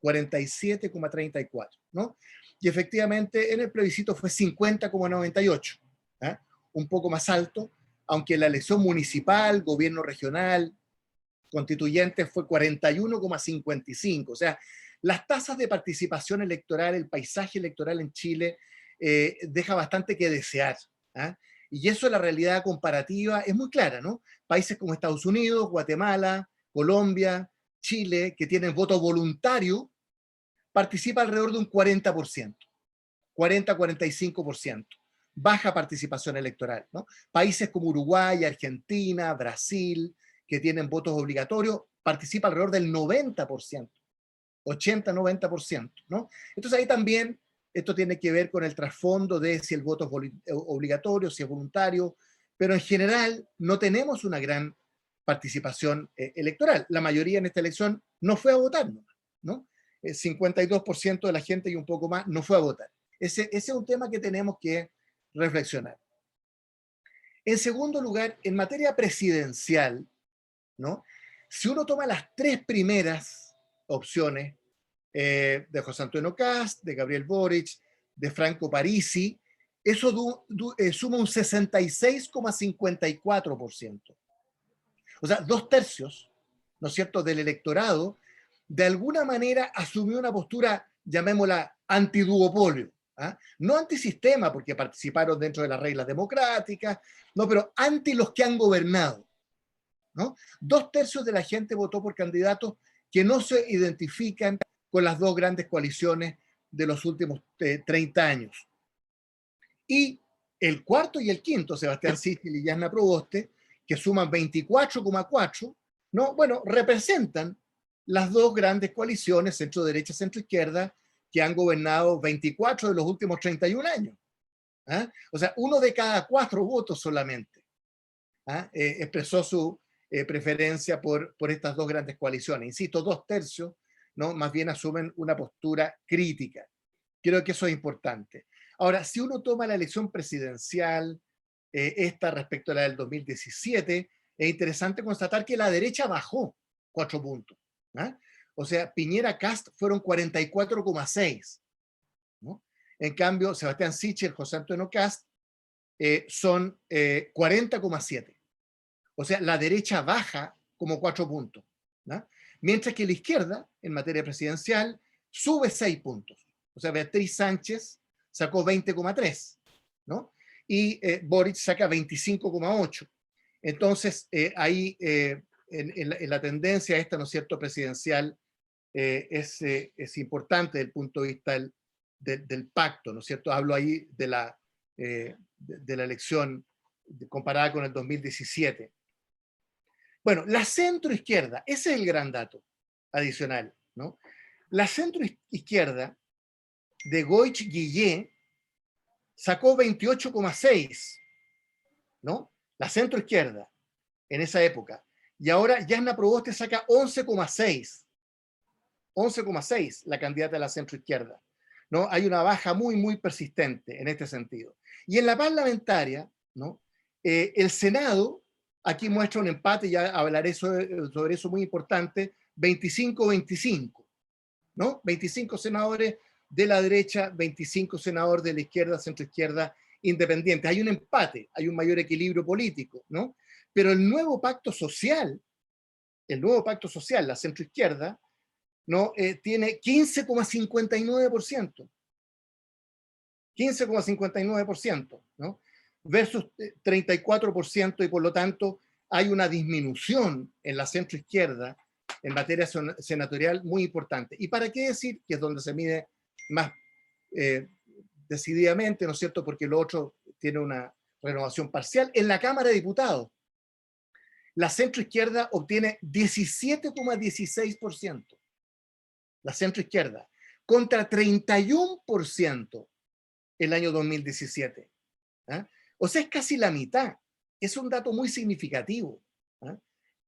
47,34%, ¿no? Y efectivamente en el plebiscito fue 50,98%, ¿eh? Un poco más alto, aunque la elección municipal, gobierno regional, constituyente fue 41,55%. O sea, las tasas de participación electoral, el paisaje electoral en Chile deja bastante que desear, ¿eh? Y eso, la realidad comparativa es muy clara, ¿no? Países como Estados Unidos, Guatemala, Colombia, Chile, que tienen voto voluntario, participa alrededor de un 40%, 40-45%. Baja participación electoral, ¿no? Países como Uruguay, Argentina, Brasil, que tienen votos obligatorios, participa alrededor del 90%, 80-90%, ¿no? Entonces ahí también esto tiene que ver con el trasfondo de si el voto es obligatorio, si es voluntario, pero en general no tenemos una gran participación electoral. La mayoría en esta elección no fue a votar, ¿no? El 52% de la gente y un poco más no fue a votar. Ese es un tema que tenemos que reflexionar. En segundo lugar, en materia presidencial, ¿no? Si uno toma las tres primeras opciones de José Antonio Kast, de Gabriel Boric, de Franco Parisi, eso suma un 66,54%. O sea, 2/3, ¿no es cierto?, del electorado, de alguna manera asumió una postura, llamémosla, antiduopolio. ¿Ah? No antisistema, porque participaron dentro de las reglas democráticas, no, pero anti los que han gobernado, ¿no? 2/3 de la gente votó por candidatos que no se identifican con las dos grandes coaliciones de los últimos 30 años. Y el cuarto y el quinto, Sebastián Sichel y Jasna Proboste, que suman 24,4%, ¿no? Bueno, representan las dos grandes coaliciones, centro-derecha, centro-izquierda, que han gobernado 24 de los últimos 31 años. ¿Ah? O sea, 1 de cada 4 votos solamente expresó su preferencia por estas dos grandes coaliciones. Insisto, 2/3, ¿no? Más bien asumen una postura crítica. Creo que eso es importante. Ahora, si uno toma la elección presidencial, esta respecto a la del 2017, es interesante constatar que la derecha bajó 4 puntos. ¿Ah? O sea, Piñera-Kast fueron 44,6%, ¿no? En cambio, Sebastián Sichel, José Antonio Kast son 40,7%. O sea, la derecha baja como 4 puntos, ¿no? Mientras que la izquierda, en materia presidencial, sube 6 puntos. O sea, Beatriz Sánchez sacó 20,3%, ¿no? Y Boric saca 25,8%. Entonces, ahí en la tendencia esta, ¿no es cierto?, presidencial, es importante desde el punto de vista del pacto, ¿no es cierto? Hablo ahí de la elección comparada con el 2017. Bueno, la centroizquierda, ese es el gran dato adicional, ¿no? La centroizquierda de Goich-Guillé sacó 28,6%, ¿no? La centroizquierda en esa época. Y ahora Jasna Proboste saca 11,6%. 11,6% la candidata de la centroizquierda. ¿no? Hay una baja muy, muy persistente en este sentido. Y en la parlamentaria, ¿no? El Senado, aquí muestra un empate, ya hablaré sobre eso muy importante, 25-25, ¿no? 25 senadores de la derecha, 25 senadores de la izquierda, centroizquierda, independientes. Hay un empate, hay un mayor equilibrio político, ¿no? Pero el nuevo pacto social, la centroizquierda, ¿no? Tiene 15,59%. 15,59%, ¿no? Versus 34%, y por lo tanto hay una disminución en la centroizquierda en materia senatorial muy importante. ¿Y para qué decir que es donde se mide más decididamente, ¿no es cierto? Porque lo otro tiene una renovación parcial. En la Cámara de Diputados, la centroizquierda obtiene 17,16%. La centroizquierda, contra 31% el año 2017. ¿Ah? O sea, es casi la mitad. Es un dato muy significativo. ¿Ah?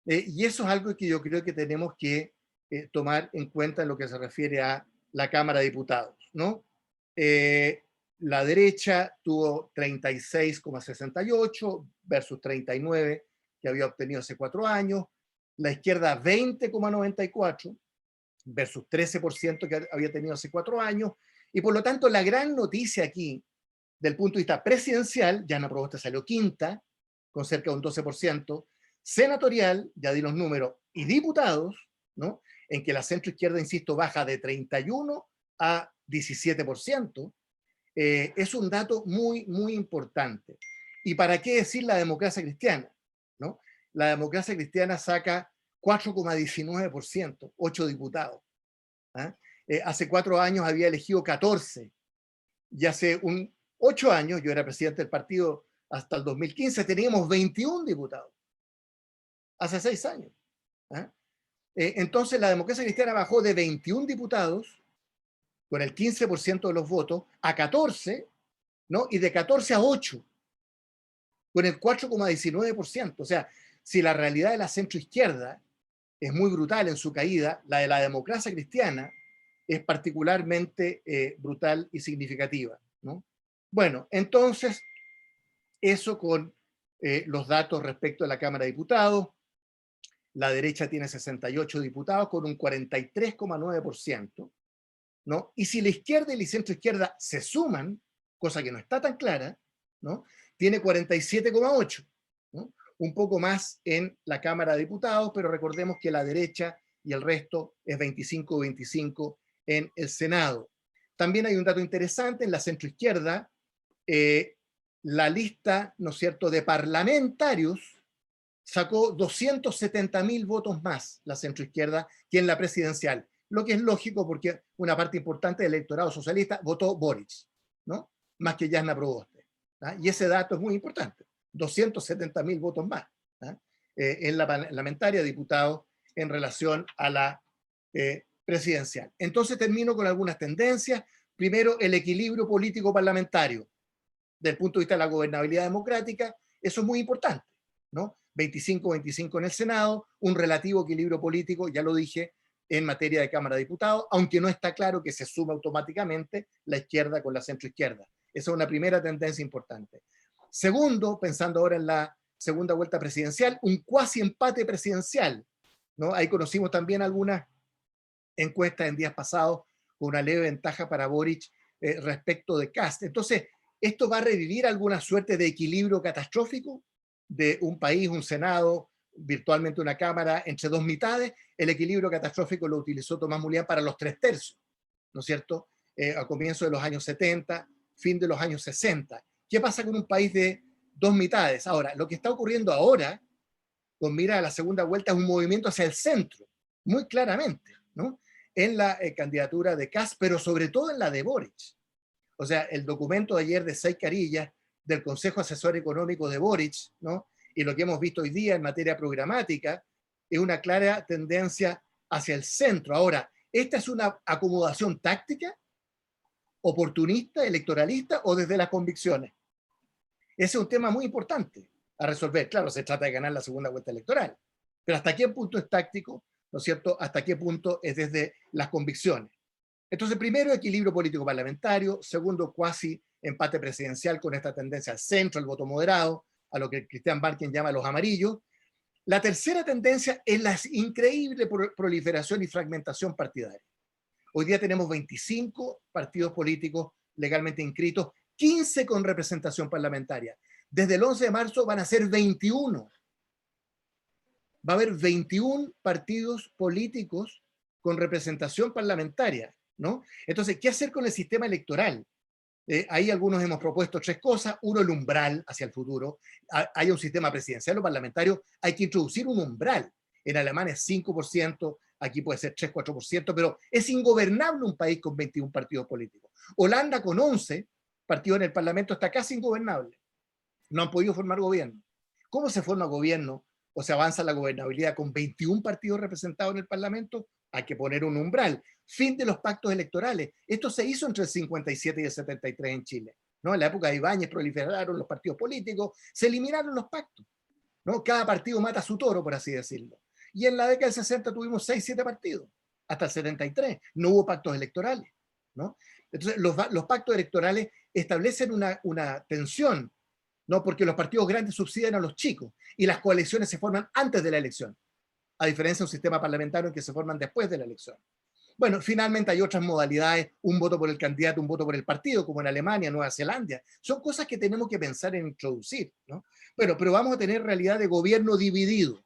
Y eso es algo que yo creo que tenemos que tomar en cuenta en lo que se refiere a la Cámara de Diputados, ¿no? La derecha tuvo 36,68 versus 39 que había obtenido hace 4 años. La izquierda 20,94 versus 13% que había tenido hace 4 años. Y por lo tanto, la gran noticia aquí, del punto de vista presidencial, Yana Proboste salió quinta, con cerca de un 12%, senatorial, ya di los números, y diputados, ¿no? En que la centroizquierda, insisto, baja de 31 a 17%, es un dato muy, muy importante. ¿Y para qué decir la democracia cristiana? ¿No? La democracia cristiana saca 4,19%, 8 diputados. ¿Ah? Hace 4 años había elegido 14, y hace 8 años, yo era presidente del partido hasta el 2015, teníamos 21 diputados, hace 6 años. ¿Ah? Entonces la democracia cristiana bajó de 21 diputados, con el 15% de los votos, a 14, ¿no? Y de 14 a 8, con el 4,19%. O sea, si la realidad de la centroizquierda es muy brutal en su caída, la de la democracia cristiana es particularmente brutal y significativa, ¿no? Bueno, entonces, eso con los datos respecto a la Cámara de Diputados. La derecha tiene 68 diputados con un 43,9%, ¿no? Y si la izquierda y la centroizquierda se suman, cosa que no está tan clara, ¿no? Tiene 47,8%, ¿no? Un poco más en la Cámara de Diputados, pero recordemos que la derecha y el resto es 25-25 en el Senado. También hay un dato interesante: en la centroizquierda, la lista, ¿no es cierto?, de parlamentarios sacó 270.000 votos más la centroizquierda que en la presidencial, lo que es lógico porque una parte importante del electorado socialista votó Boric, ¿no? Más que Jasna Proboste. ¿Ah? Y ese dato es muy importante: 270.000 votos más, ¿ah? En la parlamentaria, diputados, en relación a la presidencial. Entonces termino con algunas tendencias. Primero, el equilibrio político parlamentario. Desde el punto de vista de la gobernabilidad democrática, eso es muy importante, ¿no? 25-25 en el Senado, un relativo equilibrio político, ya lo dije, en materia de Cámara de Diputados, aunque no está claro que se suma automáticamente la izquierda con la centroizquierda. Esa es una primera tendencia importante. Segundo, pensando ahora en la segunda vuelta presidencial, un cuasi empate presidencial, ¿no? Ahí conocimos también algunas encuestas en días pasados con una leve ventaja para Boric respecto de Kast. Entonces, ¿esto va a revivir alguna suerte de equilibrio catastrófico de un país, un Senado, virtualmente una Cámara entre dos mitades? El equilibrio catastrófico lo utilizó Tomás Mulián para los 3/3, ¿no es cierto? A comienzos de los años 70, fin de los años 60. ¿Qué pasa con un país de dos mitades? Ahora, lo que está ocurriendo ahora, con mira a la segunda vuelta, es un movimiento hacia el centro, muy claramente, ¿no? En la candidatura de Kast, pero sobre todo en la de Boric. O sea, el documento de ayer de Seis Carillas, del Consejo Asesor Económico de Boric, ¿no? Y lo que hemos visto hoy día en materia programática, es una clara tendencia hacia el centro. Ahora, ¿esta es una acomodación táctica, oportunista, electoralista, o desde las convicciones? Ese es un tema muy importante a resolver. Claro, se trata de ganar la segunda vuelta electoral, pero ¿hasta qué punto es táctico? ¿No es cierto? ¿Hasta qué punto es desde las convicciones? Entonces, primero, equilibrio político parlamentario. Segundo, cuasi empate presidencial con esta tendencia al centro, al voto moderado, a lo que Christian Barken llama los amarillos. La tercera tendencia es la increíble proliferación y fragmentación partidaria. Hoy día tenemos 25 partidos políticos legalmente inscritos, 15 con representación parlamentaria. Desde el 11 de marzo van a ser 21. Va a haber 21 partidos políticos con representación parlamentaria, ¿no? Entonces, ¿qué hacer con el sistema electoral? Ahí algunos hemos propuesto tres cosas. Uno, el umbral hacia el futuro. Hay un sistema presidencial o parlamentario, hay que introducir un umbral. En Alemania es 5%, aquí puede ser 3-4%, pero es ingobernable un país con 21 partidos políticos. Holanda con 11 partidos en el Parlamento está casi ingobernable. No han podido formar gobierno. ¿Cómo se forma gobierno o se avanza la gobernabilidad con 21 partidos representados en el Parlamento? Hay que poner un umbral. Fin de los pactos electorales. Esto se hizo entre el 57 y el 73 en Chile, ¿no? En la época de Ibáñez proliferaron los partidos políticos, se eliminaron los pactos, ¿no? Cada partido mata a su toro, por así decirlo. Y en la década del 60 tuvimos 6-7 partidos, hasta el 73. No hubo pactos electorales, ¿no? Entonces, los pactos electorales establecen una tensión, ¿no? Porque los partidos grandes subsidian a los chicos y las coaliciones se forman antes de la elección, a diferencia de un sistema parlamentario en que se forman después de la elección. Bueno, finalmente hay otras modalidades, un voto por el candidato, un voto por el partido, como en Alemania, Nueva Zelanda. Son cosas que tenemos que pensar en introducir, ¿no? Bueno, pero vamos a tener realidad de gobierno dividido,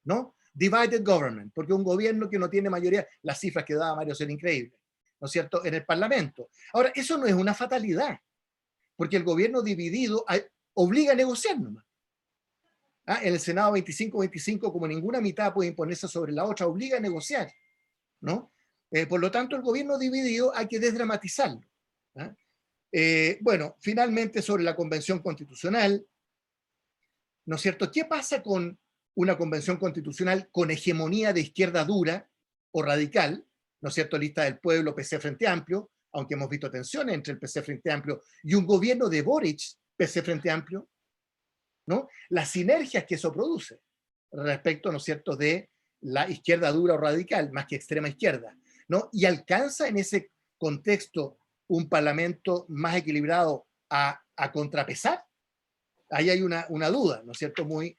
¿no? Divided government, porque un gobierno que no tiene mayoría, las cifras que daba Mario son increíbles, ¿no es cierto?, en el Parlamento. Ahora, eso no es una fatalidad, porque el gobierno dividido obliga a negociar nomás. En el Senado 25-25, como ninguna mitad puede imponerse sobre la otra, obliga a negociar, ¿no? Por lo tanto, el gobierno dividido hay que desdramatizarlo. Bueno, finalmente sobre la Convención Constitucional, ¿no es cierto? ¿Qué pasa con una Convención Constitucional con hegemonía de izquierda dura o radical? ¿No es cierto? Lista del Pueblo, PC Frente Amplio, aunque hemos visto tensiones entre el PC Frente Amplio y un gobierno de Boric, PC Frente Amplio, ¿no? Las sinergias que eso produce respecto, ¿no es cierto?, de la izquierda dura o radical, más que extrema izquierda, ¿no? Y alcanza en ese contexto un parlamento más equilibrado a contrapesar. Ahí hay una duda, ¿no es cierto?, muy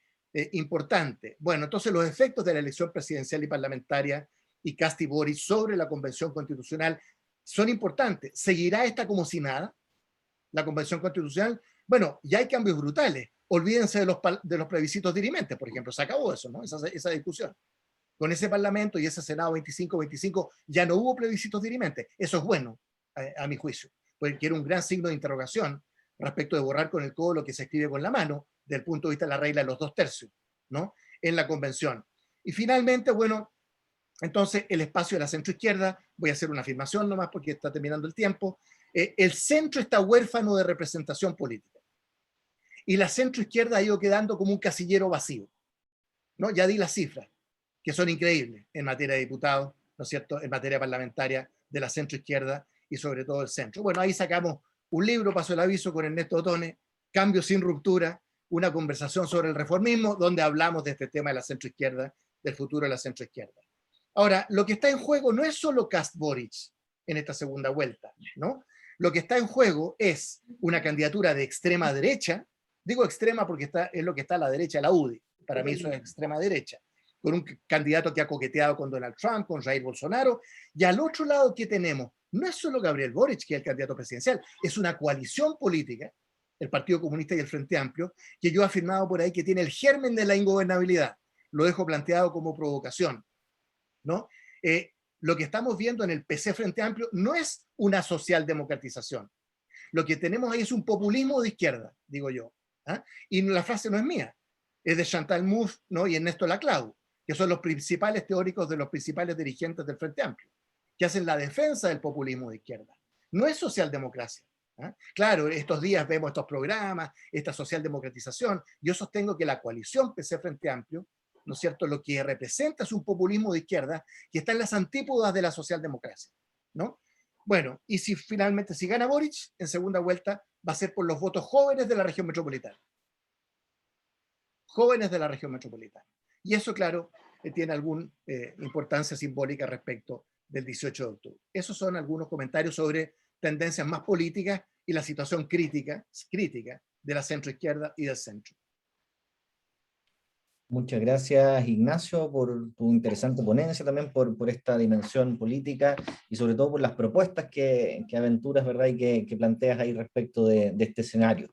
importante. Bueno, entonces los efectos de la elección presidencial y parlamentaria y Kast y Boric sobre la Convención Constitucional son importantes. ¿Seguirá esta como si nada, la Convención Constitucional? Bueno, ya hay cambios brutales. Olvídense de los plebiscitos dirimentes, por ejemplo. Se acabó eso, ¿no? Esa discusión. Con ese Parlamento y ese Senado 25-25 ya no hubo plebiscitos dirimentes. Eso es bueno, a mi juicio, porque era un gran signo de interrogación respecto de borrar con el codo lo que se escribe con la mano, desde el punto de vista de la regla de los 2/3, ¿no?, en la Convención. Y finalmente, bueno, entonces el espacio de la centroizquierda, voy a hacer una afirmación nomás porque está terminando el tiempo, el centro está huérfano de representación política. Y la centroizquierda ha ido quedando como un casillero vacío, ¿no? Ya di las cifras, que son increíbles en materia de diputados, ¿no es cierto?, en materia parlamentaria de la centroizquierda y sobre todo el centro. Bueno, ahí sacamos un libro, paso el aviso, con Ernesto Otone, Cambio sin ruptura, una conversación sobre el reformismo, donde hablamos de este tema de la centroizquierda, del futuro de la centroizquierda. Ahora, lo que está en juego no es solo Kast-Boric en esta segunda vuelta, ¿no? Lo que está en juego es una candidatura de extrema derecha, digo extrema porque es lo que está a la derecha de la UDI, para mí eso es extrema derecha, con un candidato que ha coqueteado con Donald Trump, con Jair Bolsonaro, y al otro lado, ¿qué tenemos? No es solo Gabriel Boric, que es el candidato presidencial, es una coalición política, el Partido Comunista y el Frente Amplio, que yo he afirmado por ahí que tiene el germen de la ingobernabilidad. Lo dejo planteado como provocación, ¿no? Lo que estamos viendo en el PC Frente Amplio no es una socialdemocratización. Lo que tenemos ahí es un populismo de izquierda, digo yo. Y la frase no es mía, es de Chantal Mouffe, ¿no?, y Ernesto Laclau, que son los principales teóricos de los principales dirigentes del Frente Amplio, que hacen la defensa del populismo de izquierda. No es socialdemocracia. Claro, estos días vemos estos programas, esta socialdemocratización. Yo sostengo que la coalición PC Frente Amplio, ¿no es cierto?, lo que representa es un populismo de izquierda que está en las antípodas de la socialdemocracia, ¿no? Bueno, y finalmente si gana Boric en segunda vuelta, va a ser por los votos jóvenes de la región metropolitana. Jóvenes de la región metropolitana. Y eso, claro, tiene alguna importancia simbólica respecto del 18 de octubre. Esos son algunos comentarios sobre tendencias más políticas y la situación crítica de la centroizquierda y del centro. Muchas gracias, Ignacio, por tu interesante ponencia, también por esta dimensión política y sobre todo por las propuestas que aventuras, ¿verdad? Y que planteas ahí respecto de este escenario.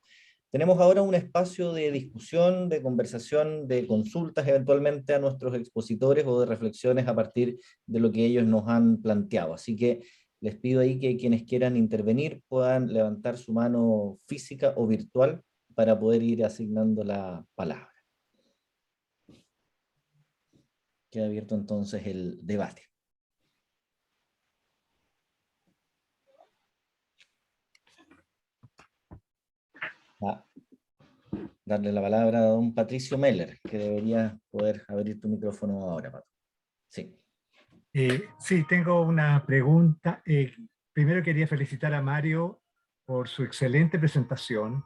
Tenemos ahora un espacio de discusión, de conversación, de consultas eventualmente a nuestros expositores o de reflexiones a partir de lo que ellos nos han planteado. Así que les pido ahí que quienes quieran intervenir puedan levantar su mano física o virtual para poder ir asignando la palabra. Queda abierto entonces el debate. Va darle la palabra a don Patricio Meller, que debería poder abrir tu micrófono ahora, Pato. Sí. Sí, tengo una pregunta. Primero quería felicitar a Mario por su excelente presentación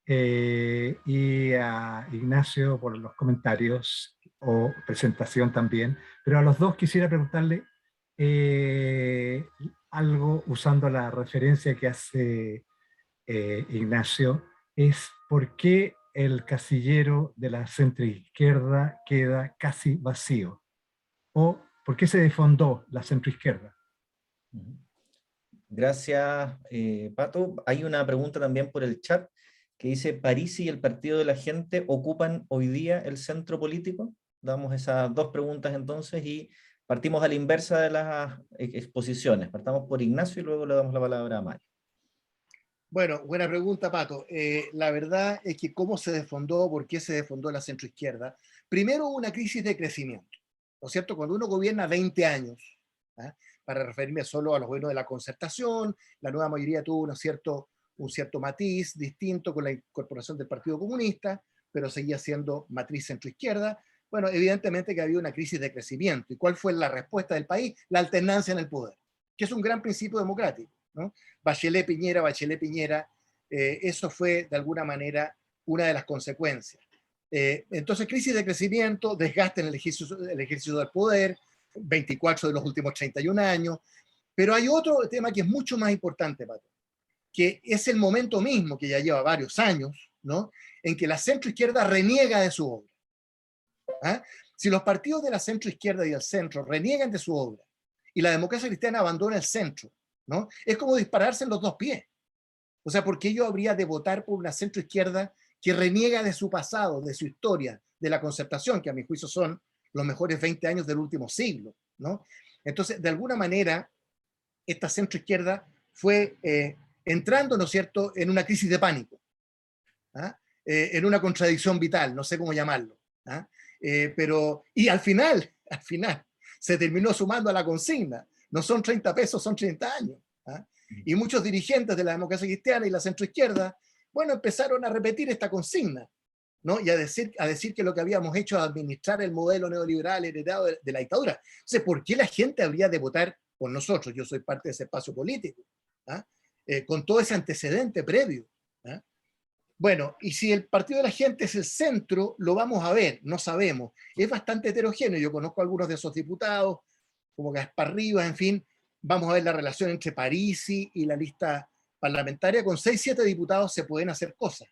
y a Ignacio por los comentarios o presentación también, pero a los dos quisiera preguntarle algo usando la referencia que hace Ignacio, es por qué el casillero de la centroizquierda queda casi vacío, o por qué se desfondó la centroizquierda. Gracias, Pato. Hay una pregunta también por el chat que dice, ¿Parisi y el Partido de la Gente ocupan hoy día el centro político? Damos esas dos preguntas entonces y partimos a la inversa de las exposiciones. Partamos por Ignacio y luego le damos la palabra a Mario. Bueno, buena pregunta, Pato. La verdad es que cómo se desfondó, por qué se desfondó la centroizquierda. Primero, una crisis de crecimiento, ¿no es cierto? Cuando uno gobierna 20 años, ¿eh? Para referirme solo a los gobiernos de la concertación, la nueva mayoría tuvo un cierto matiz distinto con la incorporación del Partido Comunista, pero seguía siendo matriz centroizquierda. Bueno, evidentemente que había una crisis de crecimiento. ¿Y cuál fue la respuesta del país? La alternancia en el poder, que es un gran principio democrático, ¿no? Bachelet Piñera, eso fue de alguna manera una de las consecuencias. Entonces, crisis de crecimiento, desgaste en el ejercicio del poder, 24 de los últimos 31 años, pero hay otro tema que es mucho más importante, Pato, que es el momento mismo, que ya lleva varios años, ¿no? En que la centroizquierda reniega de su obra. ¿Ah? Si los partidos de la centroizquierda y del centro reniegan de su obra y la democracia cristiana abandona el centro, ¿no? Es como dispararse en los dos pies. O sea, ¿por qué yo habría de votar por una centroizquierda que reniega de su pasado, de su historia, de la concertación, que a mi juicio son los mejores 20 años del último siglo, ¿no? Entonces, de alguna manera, esta centroizquierda fue entrando, ¿no es cierto?, en una crisis de pánico, ¿ah? En una contradicción vital, no sé cómo llamarlo, ¿ah? Y al final, se terminó sumando a la consigna. No son 30 pesos, son 30 años. ¿Ah? Y muchos dirigentes de la democracia cristiana y la centroizquierda, bueno, empezaron a repetir esta consigna, ¿no? Y a decir que lo que habíamos hecho es administrar el modelo neoliberal heredado de la dictadura. O sea, ¿por qué la gente habría de votar por nosotros? Yo soy parte de ese espacio político, ¿ah? Con todo ese antecedente previo. ¿Ah? Bueno, y si el Partido de la Gente es el centro, lo vamos a ver, no sabemos. Es bastante heterogéneo, yo conozco a algunos de esos diputados, como Gaspar Rivas, en fin. Vamos a ver la relación entre Parisi y la lista parlamentaria. Con 6-7 diputados se pueden hacer cosas.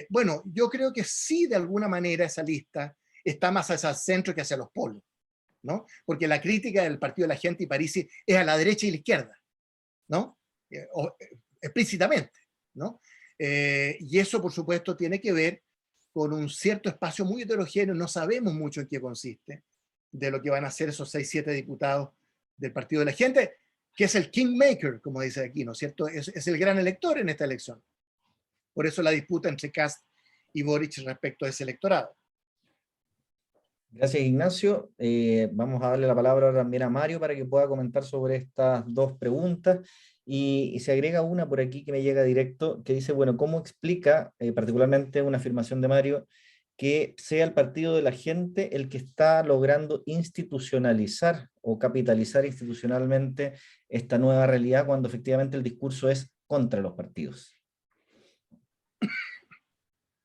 Bueno, yo creo que sí, de alguna manera, esa lista está más hacia el centro que hacia los polos, ¿no? Porque la crítica del Partido de la Gente y Parisi es a la derecha y la izquierda, ¿no? Explícitamente, ¿no? Y eso, por supuesto, tiene que ver con un cierto espacio muy heterogéneo. No sabemos mucho en qué consiste de lo que van a hacer esos 6-7 diputados del Partido de la Gente, que es el kingmaker, como dice aquí, ¿no es cierto? Es el gran elector en esta elección. Por eso la disputa entre Kast y Boric respecto a ese electorado. Gracias, Ignacio. Vamos a darle la palabra ahora también a Mario para que pueda comentar sobre estas dos preguntas. Y se agrega una por aquí que me llega directo, que dice, bueno, ¿cómo explica, particularmente una afirmación de Mario, que sea el Partido de la Gente el que está logrando institucionalizar o capitalizar institucionalmente esta nueva realidad cuando efectivamente el discurso es contra los partidos?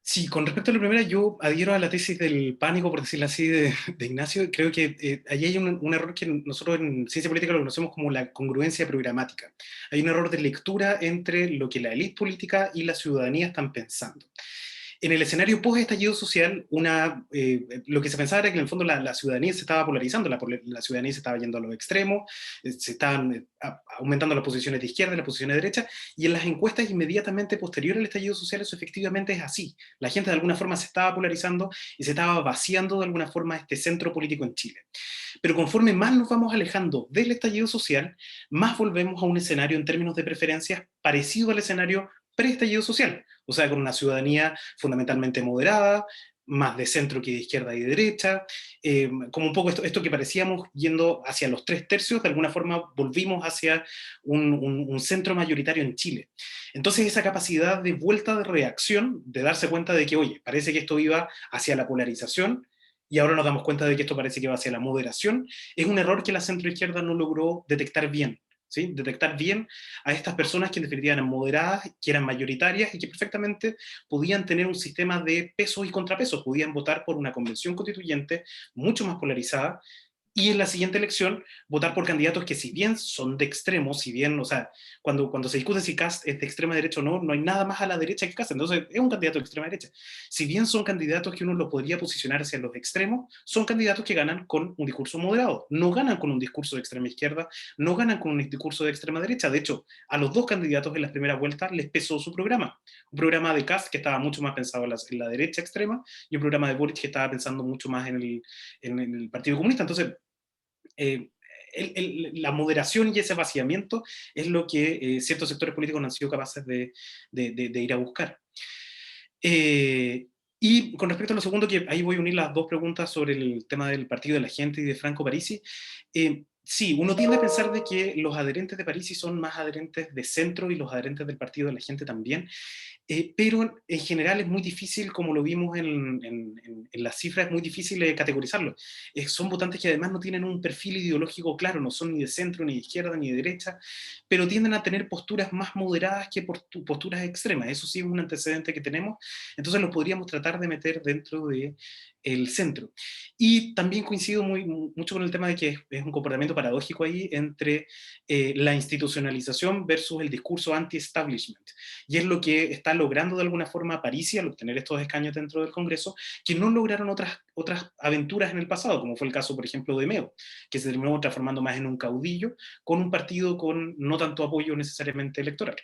Sí, con respecto a la primera, yo adhiero a la tesis del pánico, por decirlo así, de Ignacio. Creo que ahí hay un error que nosotros en ciencia política lo conocemos como la congruencia programática. Hay un error de lectura entre lo que la élite política y la ciudadanía están pensando. En el escenario post-estallido social, lo que se pensaba era que en el fondo la ciudadanía se estaba polarizando, la ciudadanía se estaba yendo a los extremos, se estaban aumentando las posiciones de izquierda y las posiciones de derecha, y en las encuestas inmediatamente posterior al estallido social eso efectivamente es así. La gente de alguna forma se estaba polarizando y se estaba vaciando de alguna forma este centro político en Chile. Pero conforme más nos vamos alejando del estallido social, más volvemos a un escenario en términos de preferencias parecido al escenario pre-estallido social, o sea, con una ciudadanía fundamentalmente moderada, más de centro que de izquierda y de derecha, como un poco esto que parecíamos yendo hacia los 3/3, de alguna forma volvimos hacia un centro mayoritario en Chile. Entonces esa capacidad de vuelta de reacción, de darse cuenta de que, oye, parece que esto iba hacia la polarización, y ahora nos damos cuenta de que esto parece que va hacia la moderación, es un error que la centroizquierda no logró detectar bien. ¿Sí? Detectar bien a estas personas que en definitiva eran moderadas, que eran mayoritarias y que perfectamente podían tener un sistema de pesos y contrapesos, podían votar por una convención constituyente mucho más polarizada y en la siguiente elección votar por candidatos que si bien son de extremo, si bien, o sea, cuando se discute si Kast es de extrema derecha o no, no hay nada más a la derecha que Kast, entonces es un candidato de extrema derecha. Si bien son candidatos que uno lo podría posicionar hacia los extremos, son candidatos que ganan con un discurso moderado, no ganan con un discurso de extrema izquierda, no ganan con un discurso de extrema derecha. De hecho, a los dos candidatos en las primeras vueltas les pesó su programa. Un programa de Kast que estaba mucho más pensado en la derecha extrema y un programa de Boric que estaba pensando mucho más en el Partido Comunista. Entonces, eh, la moderación y ese vaciamiento es lo que ciertos sectores políticos no han sido capaces de ir a buscar. Y con respecto a lo segundo, que ahí voy a unir las dos preguntas sobre el tema del partido de la gente y de Franco Parisi, sí, uno tiende a pensar de que los adherentes de Parisi son más adherentes de centro y los adherentes del partido de la gente también, pero en general es muy difícil, como lo vimos en las cifras, es muy difícil categorizarlo. Son votantes que además no tienen un perfil ideológico claro, no son ni de centro, ni de izquierda, ni de derecha, pero tienden a tener posturas más moderadas que posturas extremas. Eso sí es un antecedente que tenemos, entonces los podríamos tratar de meter dentro del centro. Y también coincido mucho con el tema de que es un comportamiento paradójico ahí entre la institucionalización versus el discurso anti-establishment. Y es lo que está logrando de alguna forma Parisi al obtener estos escaños dentro del Congreso, que no lograron otras aventuras en el pasado, como fue el caso, por ejemplo, de Meo, que se terminó transformando más en un caudillo, con un partido con no tanto apoyo necesariamente electoral.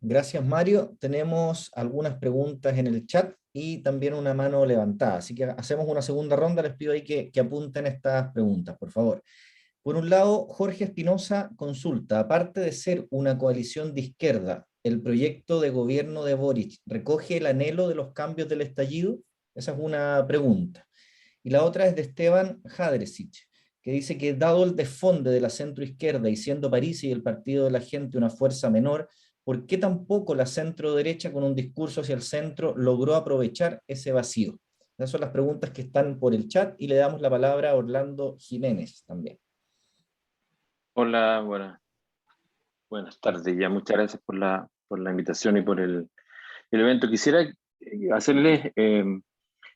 Gracias, Mario. Tenemos algunas preguntas en el chat y también una mano levantada. Así que hacemos una segunda ronda. Les pido ahí que apunten estas preguntas, por favor. Por un lado, Jorge Espinosa consulta, aparte de ser una coalición de izquierda, ¿el proyecto de gobierno de Boric recoge el anhelo de los cambios del estallido? Esa es una pregunta. Y la otra es de Esteban Jadresic, que dice que dado el desfonde de la centroizquierda y siendo París y el Partido de la Gente una fuerza menor, ¿por qué tampoco la centro-derecha con un discurso hacia el centro logró aprovechar ese vacío? Esas son las preguntas que están por el chat y le damos la palabra a Orlando Jiménez también. Hola, buenas tardes. Ya muchas gracias por la invitación y por el evento. Quisiera hacerles,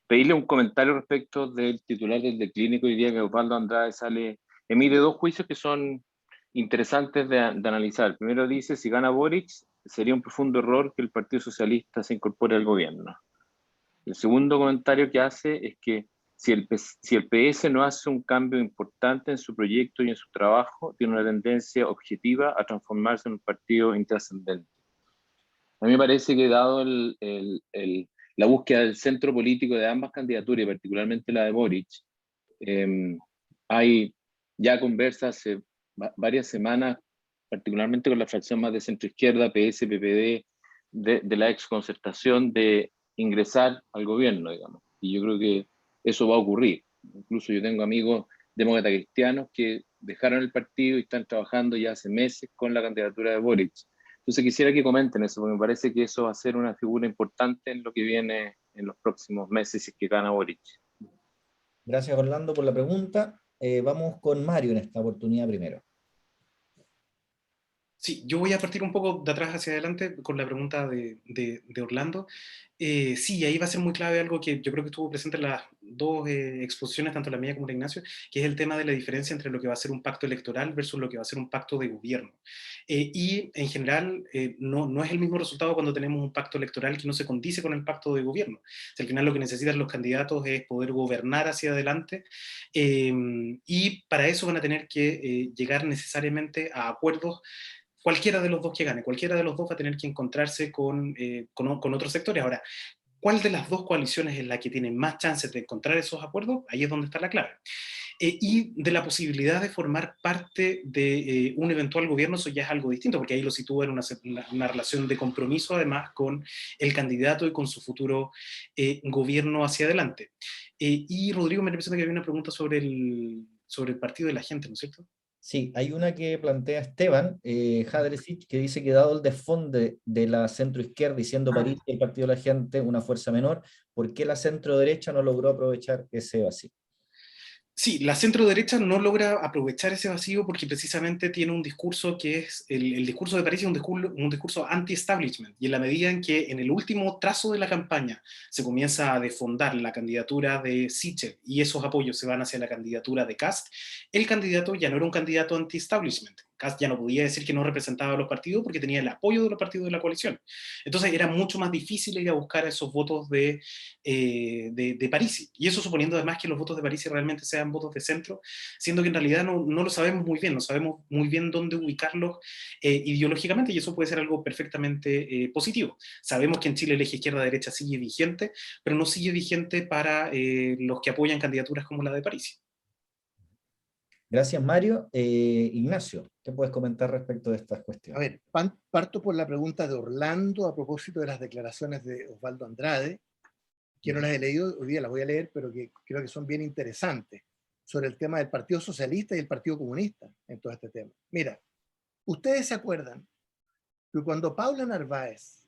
pedirle un comentario respecto del titular del Clínico hoy día, que Osvaldo Andrade emite dos juicios que son interesantes de analizar. Primero dice, si gana Boric, sería un profundo error que el Partido Socialista se incorpore al gobierno. El segundo comentario que hace es que si el PS no hace un cambio importante en su proyecto y en su trabajo, tiene una tendencia objetiva a transformarse en un partido intrascendente. A mí me parece que dado la búsqueda del centro político de ambas candidaturas, y particularmente la de Boric, hay ya conversas hace varias semanas, particularmente con la fracción más de centro-izquierda, PS, PPD, de la exconcertación de ingresar al gobierno, digamos. Y yo creo que eso va a ocurrir. Incluso yo tengo amigos demócratas cristianos que dejaron el partido y están trabajando ya hace meses con la candidatura de Boric. Entonces quisiera que comenten eso, porque me parece que eso va a ser una figura importante en lo que viene en los próximos meses si es que gana Boric. Gracias, Orlando, por la pregunta. Vamos con Mario en esta oportunidad primero. Sí, yo voy a partir un poco de atrás hacia adelante con la pregunta de Orlando. Sí, ahí va a ser muy clave algo que yo creo que estuvo presente en las dos exposiciones, tanto la mía como la de Ignacio, que es el tema de la diferencia entre lo que va a ser un pacto electoral versus lo que va a ser un pacto de gobierno. Y en general no es el mismo resultado cuando tenemos un pacto electoral que no se condice con el pacto de gobierno. O sea, al final lo que necesitan los candidatos es poder gobernar hacia adelante, y para eso van a tener que llegar necesariamente a acuerdos. Cualquiera de los dos que gane, cualquiera de los dos va a tener que encontrarse con otros sectores. Ahora, ¿cuál de las dos coaliciones es la que tiene más chances de encontrar esos acuerdos? Ahí es donde está la clave. Y de la posibilidad de formar parte de un eventual gobierno, eso ya es algo distinto, porque ahí lo sitúa en una relación de compromiso, además, con el candidato y con su futuro gobierno hacia adelante. Y Rodrigo, me parece que había una pregunta sobre el partido de la gente, ¿no es cierto? Sí, hay una que plantea Esteban Jadresic, que dice que dado el desfonde de la centroizquierda y siendo París y el Partido de la Gente una fuerza menor, ¿por qué la centroderecha no logró aprovechar ese vacío? Sí, la centro-derecha no logra aprovechar ese vacío porque precisamente tiene un discurso que es, el discurso de París es un discurso anti-establishment, y en la medida en que en el último trazo de la campaña se comienza a desfondar la candidatura de Sichel y esos apoyos se van hacia la candidatura de Kast, el candidato ya no era un candidato anti-establishment. Kast ya no podía decir que no representaba a los partidos porque tenía el apoyo de los partidos de la coalición. Entonces era mucho más difícil ir a buscar esos votos de Parisi, y eso suponiendo además que los votos de Parisi realmente sean votos de centro, siendo que en realidad no lo sabemos muy bien, no sabemos muy bien dónde ubicarlos ideológicamente, y eso puede ser algo perfectamente positivo. Sabemos que en Chile el eje izquierda-derecha sigue vigente, pero no sigue vigente para los que apoyan candidaturas como la de Parisi. Gracias, Mario. Ignacio, ¿qué puedes comentar respecto de estas cuestiones? A ver, parto por la pregunta de Orlando a propósito de las declaraciones de Osvaldo Andrade, que no las he leído, hoy día las voy a leer, pero que creo que son bien interesantes, sobre el tema del Partido Socialista y el Partido Comunista en todo este tema. Mira, ustedes se acuerdan que cuando Paula Narváez,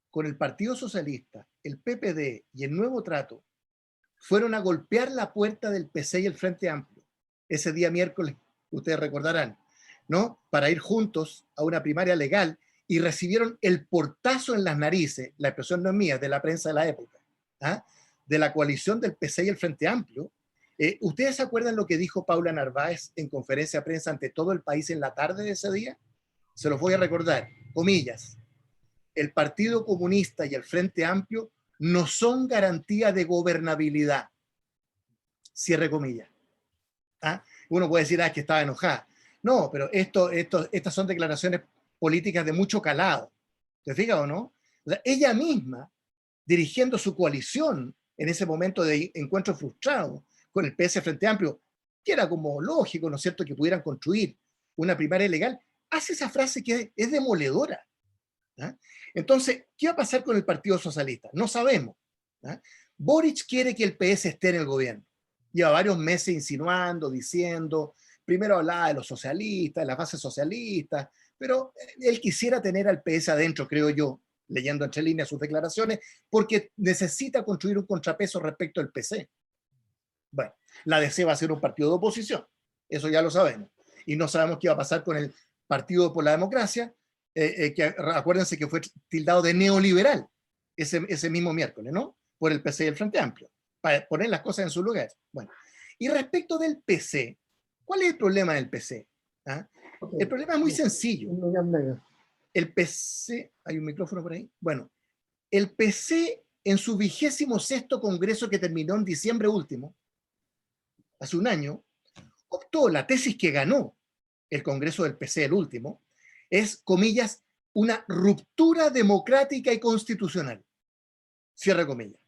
con el Partido Socialista, el PPD y el Nuevo Trato, fueron a golpear la puerta del PC y el Frente Amplio, ese día miércoles, ustedes recordarán, ¿no? Para ir juntos a una primaria legal, y recibieron el portazo en las narices, la expresión no es mía, de la prensa de la época, ¿ah? De la coalición del PC y el Frente Amplio. ¿Ustedes se acuerdan lo que dijo Paula Narváez en conferencia de prensa ante todo el país en la tarde de ese día? Se los voy a recordar, comillas: el Partido Comunista y el Frente Amplio no son garantía de gobernabilidad. Cierre comillas. ¿Ah? Uno puede decir, que estaba enojada. No, pero estas son declaraciones políticas de mucho calado. ¿Te fijas o no? O sea, ella misma, dirigiendo su coalición en ese momento de encuentro frustrado con el PS Frente Amplio, que era como lógico, ¿no es cierto?, que pudieran construir una primaria legal, hace esa frase que es demoledora. ¿Ah? Entonces, ¿qué va a pasar con el Partido Socialista? No sabemos. ¿Ah? Boric quiere que el PS esté en el gobierno. Lleva varios meses insinuando, diciendo, primero hablaba de los socialistas, de la base socialista, pero él quisiera tener al PS adentro, creo yo, leyendo entre líneas sus declaraciones, porque necesita construir un contrapeso respecto al PC. Bueno, la DC va a ser un partido de oposición, eso ya lo sabemos, y no sabemos qué va a pasar con el Partido por la Democracia, que acuérdense que fue tildado de neoliberal ese mismo miércoles, ¿no? Por el PC y el Frente Amplio, para poner las cosas en su lugar. Bueno, y respecto del PC, ¿cuál es el problema del PC? ¿Ah? Okay. El problema es muy sencillo. El PC, ¿hay un micrófono por ahí? Bueno, el PC en su 26º congreso que terminó en diciembre último, hace un año, optó, la tesis que ganó el congreso del PC, el último, es, comillas, una ruptura democrática y constitucional. Cierre comillas.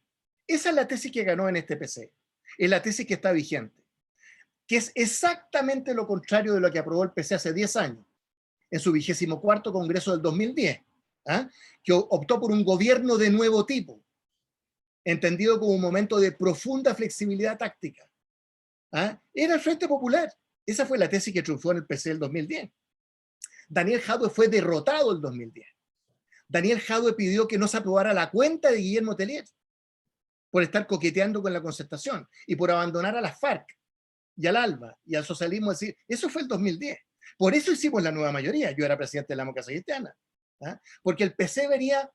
Esa es la tesis que ganó en este PC. Es la tesis que está vigente, que es exactamente lo contrario de lo que aprobó el PC hace 10 años, en su 24º congreso del 2010, ¿ah? Que optó por un gobierno de nuevo tipo, entendido como un momento de profunda flexibilidad táctica. ¿Ah? Era el Frente Popular. Esa fue la tesis que triunfó en el PC del 2010. Daniel Jadue fue derrotado en el 2010. Daniel Jadue pidió que no se aprobara la cuenta de Guillermo Tellier por estar coqueteando con la Concertación y por abandonar a las FARC y al ALBA y al socialismo. Decir, eso fue el 2010. Por eso hicimos la nueva mayoría. Yo era presidente de la Democracia Cristiana. ¿Ah? Porque el PC venía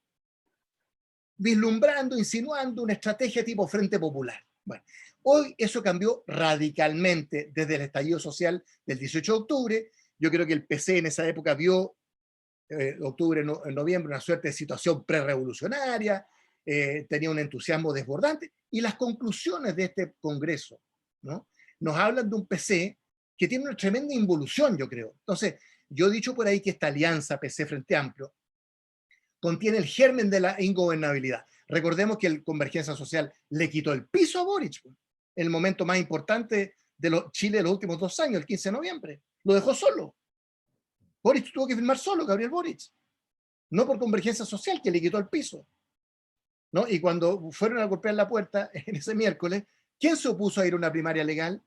vislumbrando, insinuando una estrategia tipo Frente Popular. Bueno, hoy eso cambió radicalmente desde el estallido social del 18 de octubre. Yo creo que el PC en esa época vio, octubre, noviembre, una suerte de situación prerevolucionaria, tenía un entusiasmo desbordante, y las conclusiones de este Congreso, ¿no?, nos hablan de un PC que tiene una tremenda involución, yo creo. Entonces, yo he dicho por ahí que esta alianza PC Frente Amplio contiene el germen de la ingobernabilidad. Recordemos que el Convergencia Social le quitó el piso a Boric, el momento más importante de Chile de los últimos 2 años, el 15 de noviembre. Lo dejó solo. Boric tuvo que firmar solo, Gabriel Boric. No por Convergencia Social, que le quitó el piso, ¿no? Y cuando fueron a golpear la puerta en ese miércoles, ¿quién se opuso a ir a una primaria legal?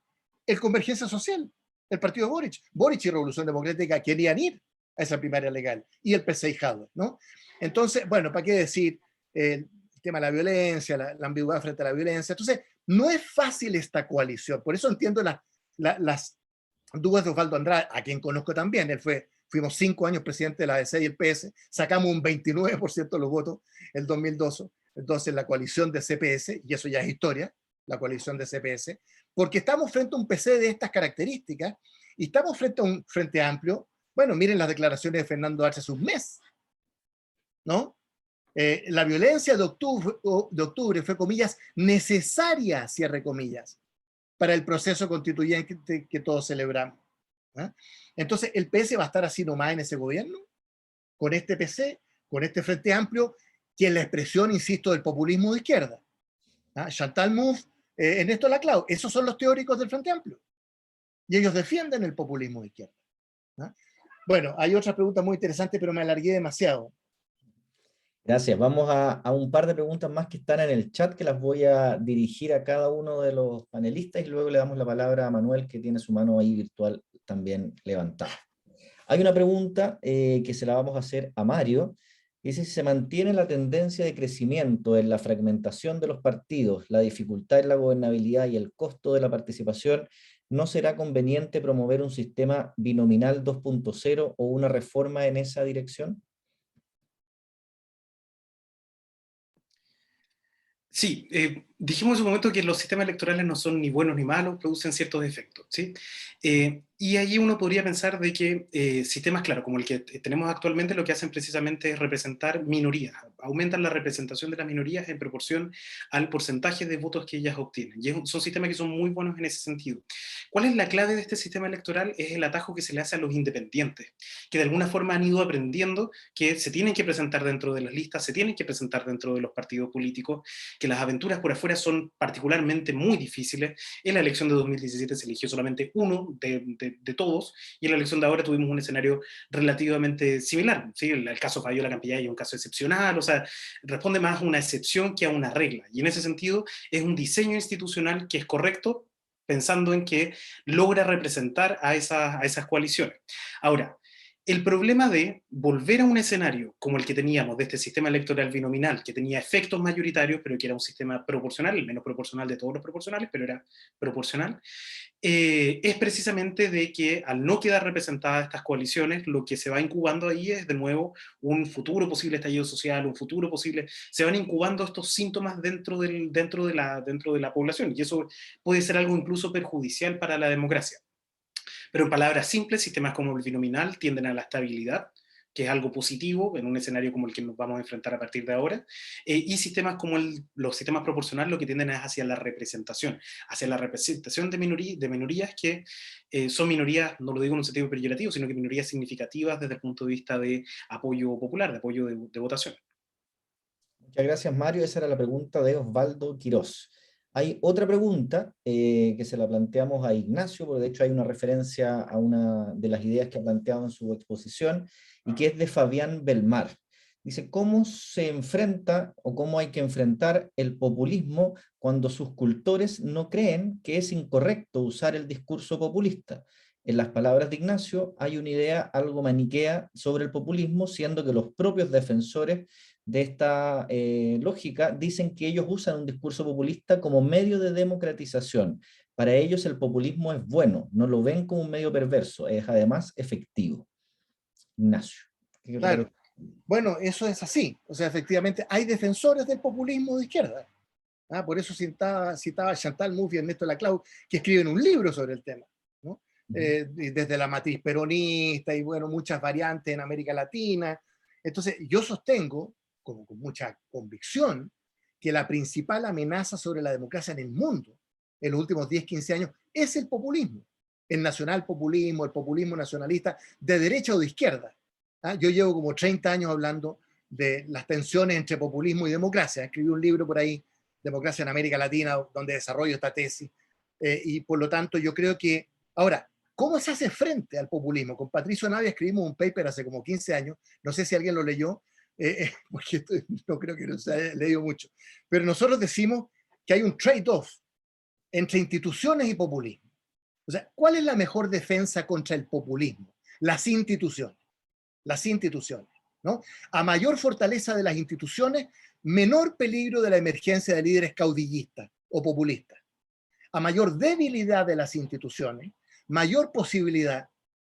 El Convergencia Social, el partido de Boric. Boric y Revolución Democrática querían ir a esa primaria legal, y el PC y Jadwe, ¿no? Entonces, bueno, ¿para qué decir el tema de la violencia, la ambigüedad frente a la violencia? Entonces, no es fácil esta coalición. Por eso entiendo las dudas de Osvaldo Andrade, a quien conozco también. Fuimos 5 años presidente de la ADC y el PS, sacamos un 29% de los votos el 2012, entonces la coalición de CPS, y eso ya es historia, la coalición de CPS, porque estamos frente a un PC de estas características, y estamos frente a un Frente Amplio. Bueno, miren las declaraciones de Fernando Arce hace un mes, ¿no? La violencia de octubre fue, comillas, necesaria, cierre comillas, para el proceso constituyente que todos celebramos. ¿Ah? Entonces, el PS va a estar así nomás en ese gobierno, con este PC, con este Frente Amplio, que es la expresión, insisto, del populismo de izquierda. ¿Ah? Chantal Mouffe, Ernesto Laclau, esos son los teóricos del Frente Amplio. Y ellos defienden el populismo de izquierda. ¿Ah? Bueno, hay otras preguntas muy interesantes, pero me alargué demasiado. Gracias. Vamos a un par de preguntas más que están en el chat, que las voy a dirigir a cada uno de los panelistas, y luego le damos la palabra a Manuel, que tiene su mano ahí virtual también levantada. Hay una pregunta que se la vamos a hacer a Mario. Dice: si se mantiene la tendencia de crecimiento en la fragmentación de los partidos, la dificultad en la gobernabilidad y el costo de la participación, ¿no será conveniente promover un sistema binominal 2.0 o una reforma en esa dirección? Sí, dijimos en su momento que los sistemas electorales no son ni buenos ni malos, producen ciertos efectos, ¿sí? Y allí uno podría pensar de que sistemas, claro, como el que tenemos actualmente, lo que hacen precisamente es representar minorías, aumentan la representación de las minorías en proporción al porcentaje de votos que ellas obtienen, y son sistemas que son muy buenos en ese sentido. ¿Cuál es la clave de este sistema electoral? Es el atajo que se le hace a los independientes, que de alguna forma han ido aprendiendo que se tienen que presentar dentro de las listas, se tienen que presentar dentro de los partidos políticos, que las aventuras por afuera son particularmente muy difíciles. En la elección de 2017 se eligió solamente uno de todos, y en la elección de ahora tuvimos un escenario relativamente similar, ¿sí? El caso Fabiola Campillay es un caso excepcional, o sea, responde más a una excepción que a una regla, y en ese sentido es un diseño institucional que es correcto, pensando en que logra representar a esas coaliciones. Ahora, el problema de volver a un escenario como el que teníamos de este sistema electoral binominal, que tenía efectos mayoritarios, pero que era un sistema proporcional, el menos proporcional de todos los proporcionales, pero era proporcional, es precisamente de que al no quedar representadas estas coaliciones, lo que se va incubando ahí es de nuevo un futuro posible estallido social, un futuro posible, se van incubando estos síntomas dentro de la población, y eso puede ser algo incluso perjudicial para la democracia. Pero en palabras simples, sistemas como el binominal tienden a la estabilidad, que es algo positivo en un escenario como el que nos vamos a enfrentar a partir de ahora, y sistemas como los sistemas proporcionales lo que tienden es hacia la representación de minorías que son minorías, no lo digo en un sentido peyorativo, sino que minorías significativas desde el punto de vista de apoyo popular, de apoyo de votación. Muchas gracias, Mario. Esa era la pregunta de Osvaldo Quirós. Hay otra pregunta que se la planteamos a Ignacio, porque de hecho hay una referencia a una de las ideas que ha planteado en su exposición, y que es de Fabián Belmar. Dice: ¿cómo se enfrenta o cómo hay que enfrentar el populismo cuando sus cultores no creen que es incorrecto usar el discurso populista? En las palabras de Ignacio hay una idea algo maniquea sobre el populismo, siendo que los propios defensores de esta lógica dicen que ellos usan un discurso populista como medio de democratización para ellos el populismo es bueno, no lo ven como un medio perverso, es además efectivo. Ignacio. Claro. Bueno, eso es así. O sea, efectivamente, hay defensores del populismo de izquierda. Por eso citaba a Chantal Mouffe y Ernesto Laclau, que escriben un libro sobre el tema, ¿no? Desde la matriz peronista y, bueno, muchas variantes en América Latina. Entonces, yo sostengo, como con mucha convicción, que la principal amenaza sobre la democracia en el mundo en los últimos 10, 15 años es el populismo. El nacionalpopulismo, el populismo nacionalista, de derecha o de izquierda. Yo llevo como 30 años hablando de las tensiones entre populismo y democracia. Escribí un libro por ahí, Democracia en América Latina, donde desarrollo esta tesis. Y por lo tanto yo creo que... Ahora, ¿cómo se hace frente al populismo? Con Patricio Navia escribimos un paper hace como 15 años, no sé si alguien lo leyó, porque no creo que no se haya leído mucho, pero nosotros decimos que hay un trade-off entre instituciones y populismo. O sea, ¿cuál es la mejor defensa contra el populismo? Las instituciones. Las instituciones, ¿no? A mayor fortaleza de las instituciones, menor peligro de la emergencia de líderes caudillistas o populistas. A mayor debilidad de las instituciones, mayor posibilidad,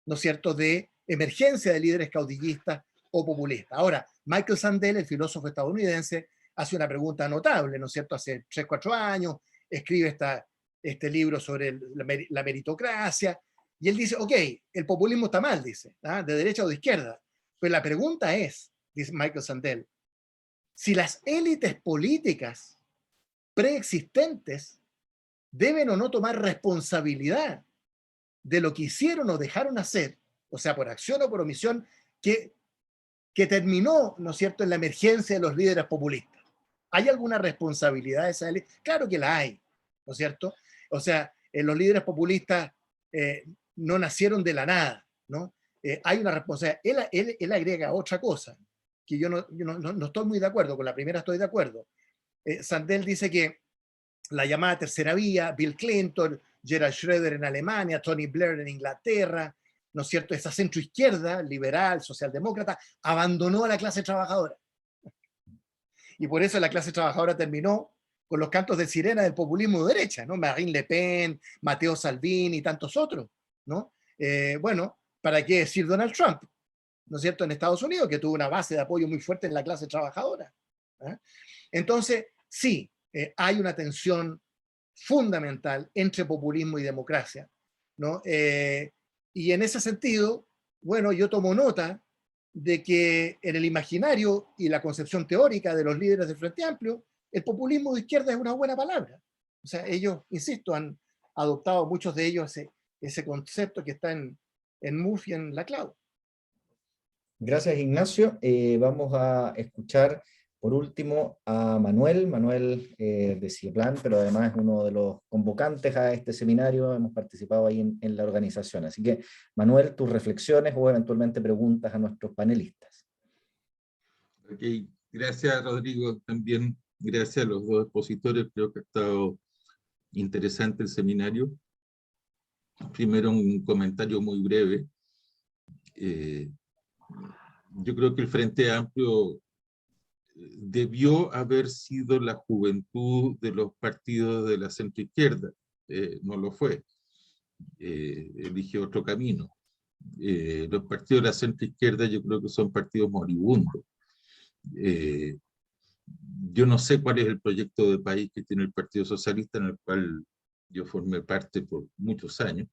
¿no es cierto?, de emergencia de líderes caudillistas o populistas. Ahora, Michael Sandel, el filósofo estadounidense, hace una pregunta notable, ¿no es cierto?, hace 3, 4 años, escribe este libro sobre la meritocracia, y él dice, ok, el populismo está mal, dice, de derecha o de izquierda, pero la pregunta es, dice Michael Sandel, si las élites políticas preexistentes deben o no tomar responsabilidad de lo que hicieron o dejaron hacer, o sea, por acción o por omisión, que terminó, ¿no es cierto?, en la emergencia de los líderes populistas. ¿Hay alguna responsabilidad de esa élite? Claro que la hay, ¿no es cierto? O sea, los líderes populistas no nacieron de la nada, ¿no? Hay una responsabilidad. Él agrega otra cosa, que yo no estoy muy de acuerdo, con la primera estoy de acuerdo. Sandel dice que la llamada tercera vía, Bill Clinton, Gerhard Schröder en Alemania, Tony Blair en Inglaterra, ¿no es cierto?, esa centroizquierda, liberal, socialdemócrata, abandonó a la clase trabajadora. Y por eso la clase trabajadora terminó con los cantos de sirena del populismo de derecha, ¿no? Marine Le Pen, Matteo Salvini y tantos otros, ¿no? Bueno, ¿para qué decir Donald Trump? ¿No es cierto? En Estados Unidos, que tuvo una base de apoyo muy fuerte en la clase trabajadora. Entonces, sí, hay una tensión fundamental entre populismo y democracia, ¿no? Y en ese sentido, bueno, yo tomo nota de que en el imaginario y la concepción teórica de los líderes del Frente Amplio, el populismo de izquierda es una buena palabra. O sea, ellos, insisto, han adoptado muchos de ellos ese concepto que está en Mouffe y en Laclau. Gracias, Ignacio. Vamos a escuchar por último a Manuel de CIEPLAN, pero además es uno de los convocantes a este seminario, hemos participado ahí en la organización. Así que, Manuel, tus reflexiones o eventualmente preguntas a nuestros panelistas. Ok, gracias Rodrigo, también gracias a los dos expositores, creo que ha estado interesante el seminario. Primero un comentario muy breve. Yo creo que el Frente Amplio debió haber sido la juventud de los partidos de la centroizquierda, no lo fue, eligió otro camino. Los partidos de la centroizquierda yo creo que son partidos moribundos. Yo no sé cuál es el proyecto de país que tiene el Partido Socialista, en el cual yo formé parte por muchos años.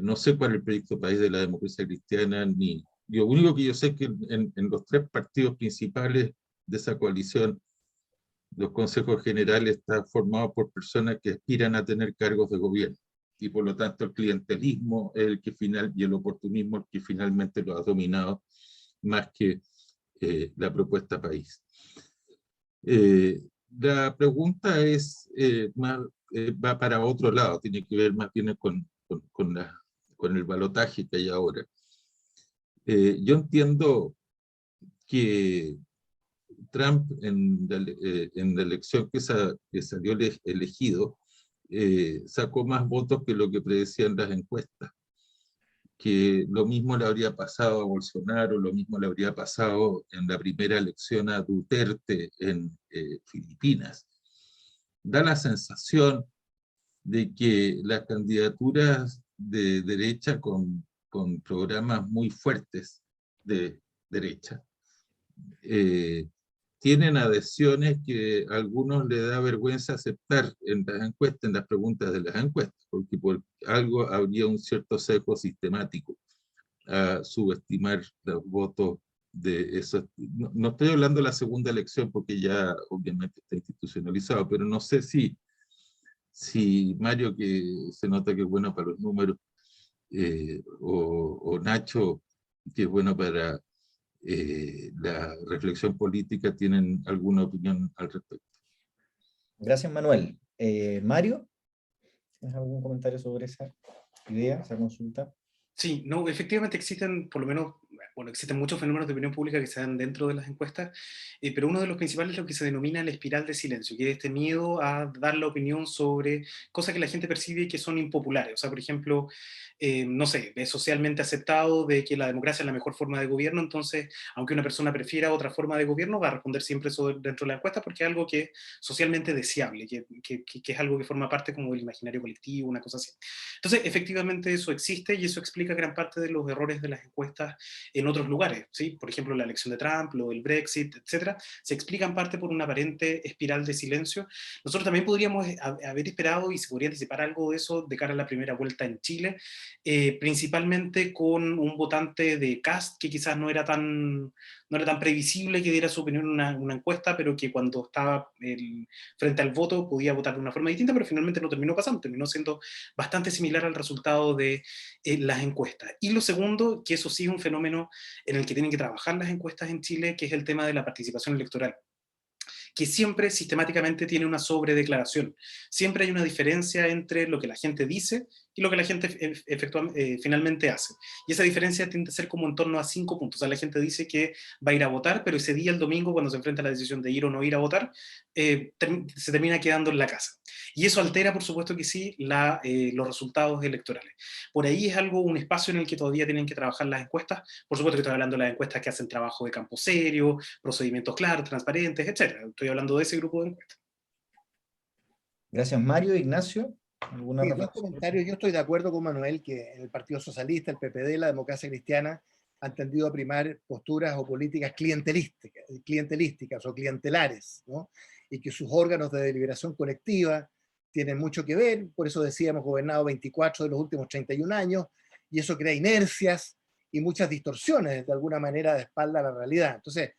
No sé cuál es el proyecto de país de la democracia cristiana, ni... Lo único que yo sé es que en los 3 partidos principales de esa coalición, los consejos generales están formados por personas que aspiran a tener cargos de gobierno. Y por lo tanto el clientelismo es el que y el oportunismo el que finalmente lo ha dominado más que la propuesta país. La pregunta es va para otro lado, tiene que ver más bien con el balotaje que hay ahora. Yo entiendo que Trump en la elección que salió elegido sacó más votos que lo que predecían las encuestas, que lo mismo le habría pasado a Bolsonaro, lo mismo le habría pasado en la primera elección a Duterte en Filipinas. Da la sensación de que las candidaturas de derecha con programas muy fuertes de derecha tienen adhesiones que a algunos les da vergüenza aceptar en las encuestas, en las preguntas de las encuestas, porque por algo habría un cierto sesgo sistemático a subestimar los votos de esos. No, no estoy hablando de la segunda elección porque ya obviamente está institucionalizado, pero no sé si Mario, que se nota que es bueno para los números, o Nacho, que es bueno para la reflexión política, tienen alguna opinión al respecto. Gracias, Manuel. Mario, ¿tienes algún comentario sobre esa idea, esa consulta? Sí, no, efectivamente existen, por lo menos, bueno, existen muchos fenómenos de opinión pública que se dan dentro de las encuestas, pero uno de los principales es lo que se denomina la espiral de silencio, que es este miedo a dar la opinión sobre cosas que la gente percibe que son impopulares. O sea, por ejemplo, no sé, es socialmente aceptado de que la democracia es la mejor forma de gobierno, entonces, aunque una persona prefiera otra forma de gobierno, va a responder siempre eso dentro de la encuesta porque es algo que es socialmente deseable, que es algo que forma parte como del imaginario colectivo, una cosa así. Entonces, efectivamente eso existe y eso explica gran parte de los errores de las encuestas en otros lugares, ¿sí? Por ejemplo, la elección de Trump, lo del Brexit, etcétera, se explica en parte por una aparente espiral de silencio. Nosotros también podríamos haber esperado y se podría anticipar algo de eso de cara a la primera vuelta en Chile, principalmente con un votante de Kast que quizás no era tan previsible que diera su opinión en una encuesta, pero que cuando estaba frente al voto podía votar de una forma distinta, pero finalmente no terminó pasando, terminó siendo bastante similar al resultado de las encuestas. Y lo segundo, que eso sí es un fenómeno en el que tienen que trabajar las encuestas en Chile, que es el tema de la participación electoral, que siempre sistemáticamente tiene una sobredeclaración. Siempre hay una diferencia entre lo que la gente dice y lo que la gente finalmente hace. Y esa diferencia tiende a ser como en torno a 5 puntos. O sea, la gente dice que va a ir a votar, pero ese día, el domingo, cuando se enfrenta a la decisión de ir o no ir a votar, se termina quedando en la casa. Y eso altera, por supuesto que sí, los resultados electorales. Por ahí es un espacio en el que todavía tienen que trabajar las encuestas. Por supuesto que estoy hablando de las encuestas que hacen trabajo de campo serio, procedimientos claros, transparentes, etc. Estoy hablando de ese grupo de encuestas. Gracias, Mario. Ignacio, ¿alguna Sí, dos reflexión? comentarios. Yo estoy de acuerdo con Manuel que el Partido Socialista, el PPD, la democracia cristiana han tendido a primar posturas o políticas clientelísticas o clientelares, ¿no? Y que sus órganos de deliberación colectiva tienen mucho que ver, por eso decíamos gobernado 24 de los últimos 31 años, y eso crea inercias y muchas distorsiones de alguna manera de espalda a la realidad. Entonces,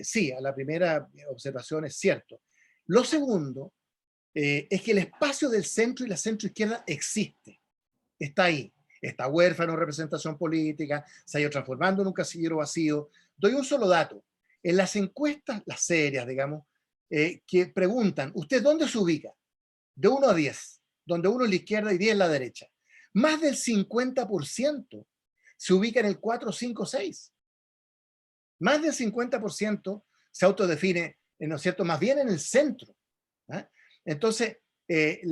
sí, a la primera observación es cierto. Lo segundo es que el espacio del centro y la centroizquierda existe, está ahí, está huérfano de representación política, se ha ido transformando en un casillero vacío. Doy un solo dato. En las encuestas, las serias, digamos, que preguntan, ¿usted dónde se ubica? De 1 a 10, donde 1 es la izquierda y 10 es la derecha. Más del 50% se ubica en el 4, 5, 6. Más del 50% se autodefine, ¿no es cierto?, más bien en el centro. ¿eh? Entonces, el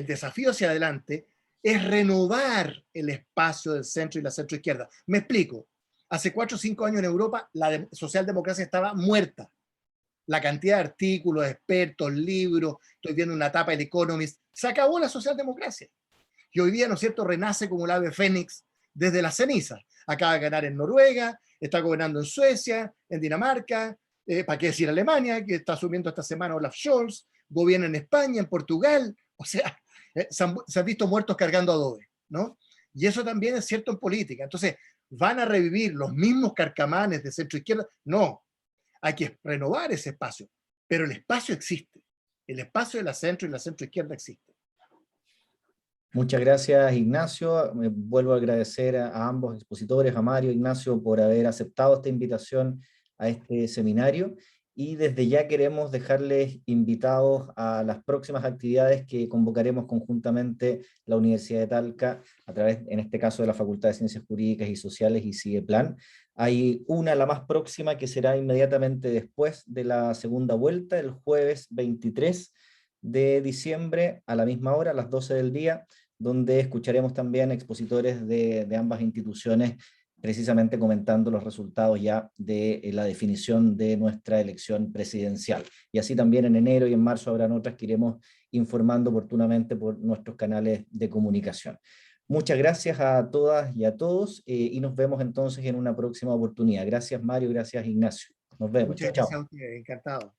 desafío hacia adelante es renovar el espacio del centro y la centroizquierda. Me explico. Hace 4 o 5 años en Europa la socialdemocracia estaba muerta. La cantidad de artículos, expertos, libros, estoy viendo una tapa del Economist, se acabó la socialdemocracia. Y hoy día, ¿no es cierto?, renace como el ave fénix desde las cenizas. Acaba de ganar en Noruega, está gobernando en Suecia, en Dinamarca, ¿para qué decir Alemania, que está asumiendo esta semana Olaf Scholz, gobierna en España, en Portugal, o sea, se han visto muertos cargando adobe, ¿no? Y eso también es cierto en política. Entonces, ¿van a revivir los mismos carcamanes de centro izquierda? No, hay que renovar ese espacio, pero el espacio existe. El espacio de la centro y la centro izquierda existe. Muchas gracias, Ignacio. Me vuelvo a agradecer a ambos expositores, a Mario, Ignacio, por haber aceptado esta invitación a este seminario. Y desde ya queremos dejarles invitados a las próximas actividades que convocaremos conjuntamente la Universidad de Talca, a través, en este caso, de la Facultad de Ciencias Jurídicas y Sociales y CIEPLAN. Hay una, la más próxima, que será inmediatamente después de la segunda vuelta, el jueves 23 de diciembre, a la misma hora, a las 12 del día, donde escucharemos también expositores de ambas instituciones, precisamente comentando los resultados ya de la definición de nuestra elección presidencial. Y así también en enero y en marzo habrán otras que iremos informando oportunamente por nuestros canales de comunicación. Muchas gracias a todas y a todos y nos vemos entonces en una próxima oportunidad. Gracias Mario, gracias Ignacio. Nos vemos. Muchas Chao, gracias chao. a ustedes, encantado.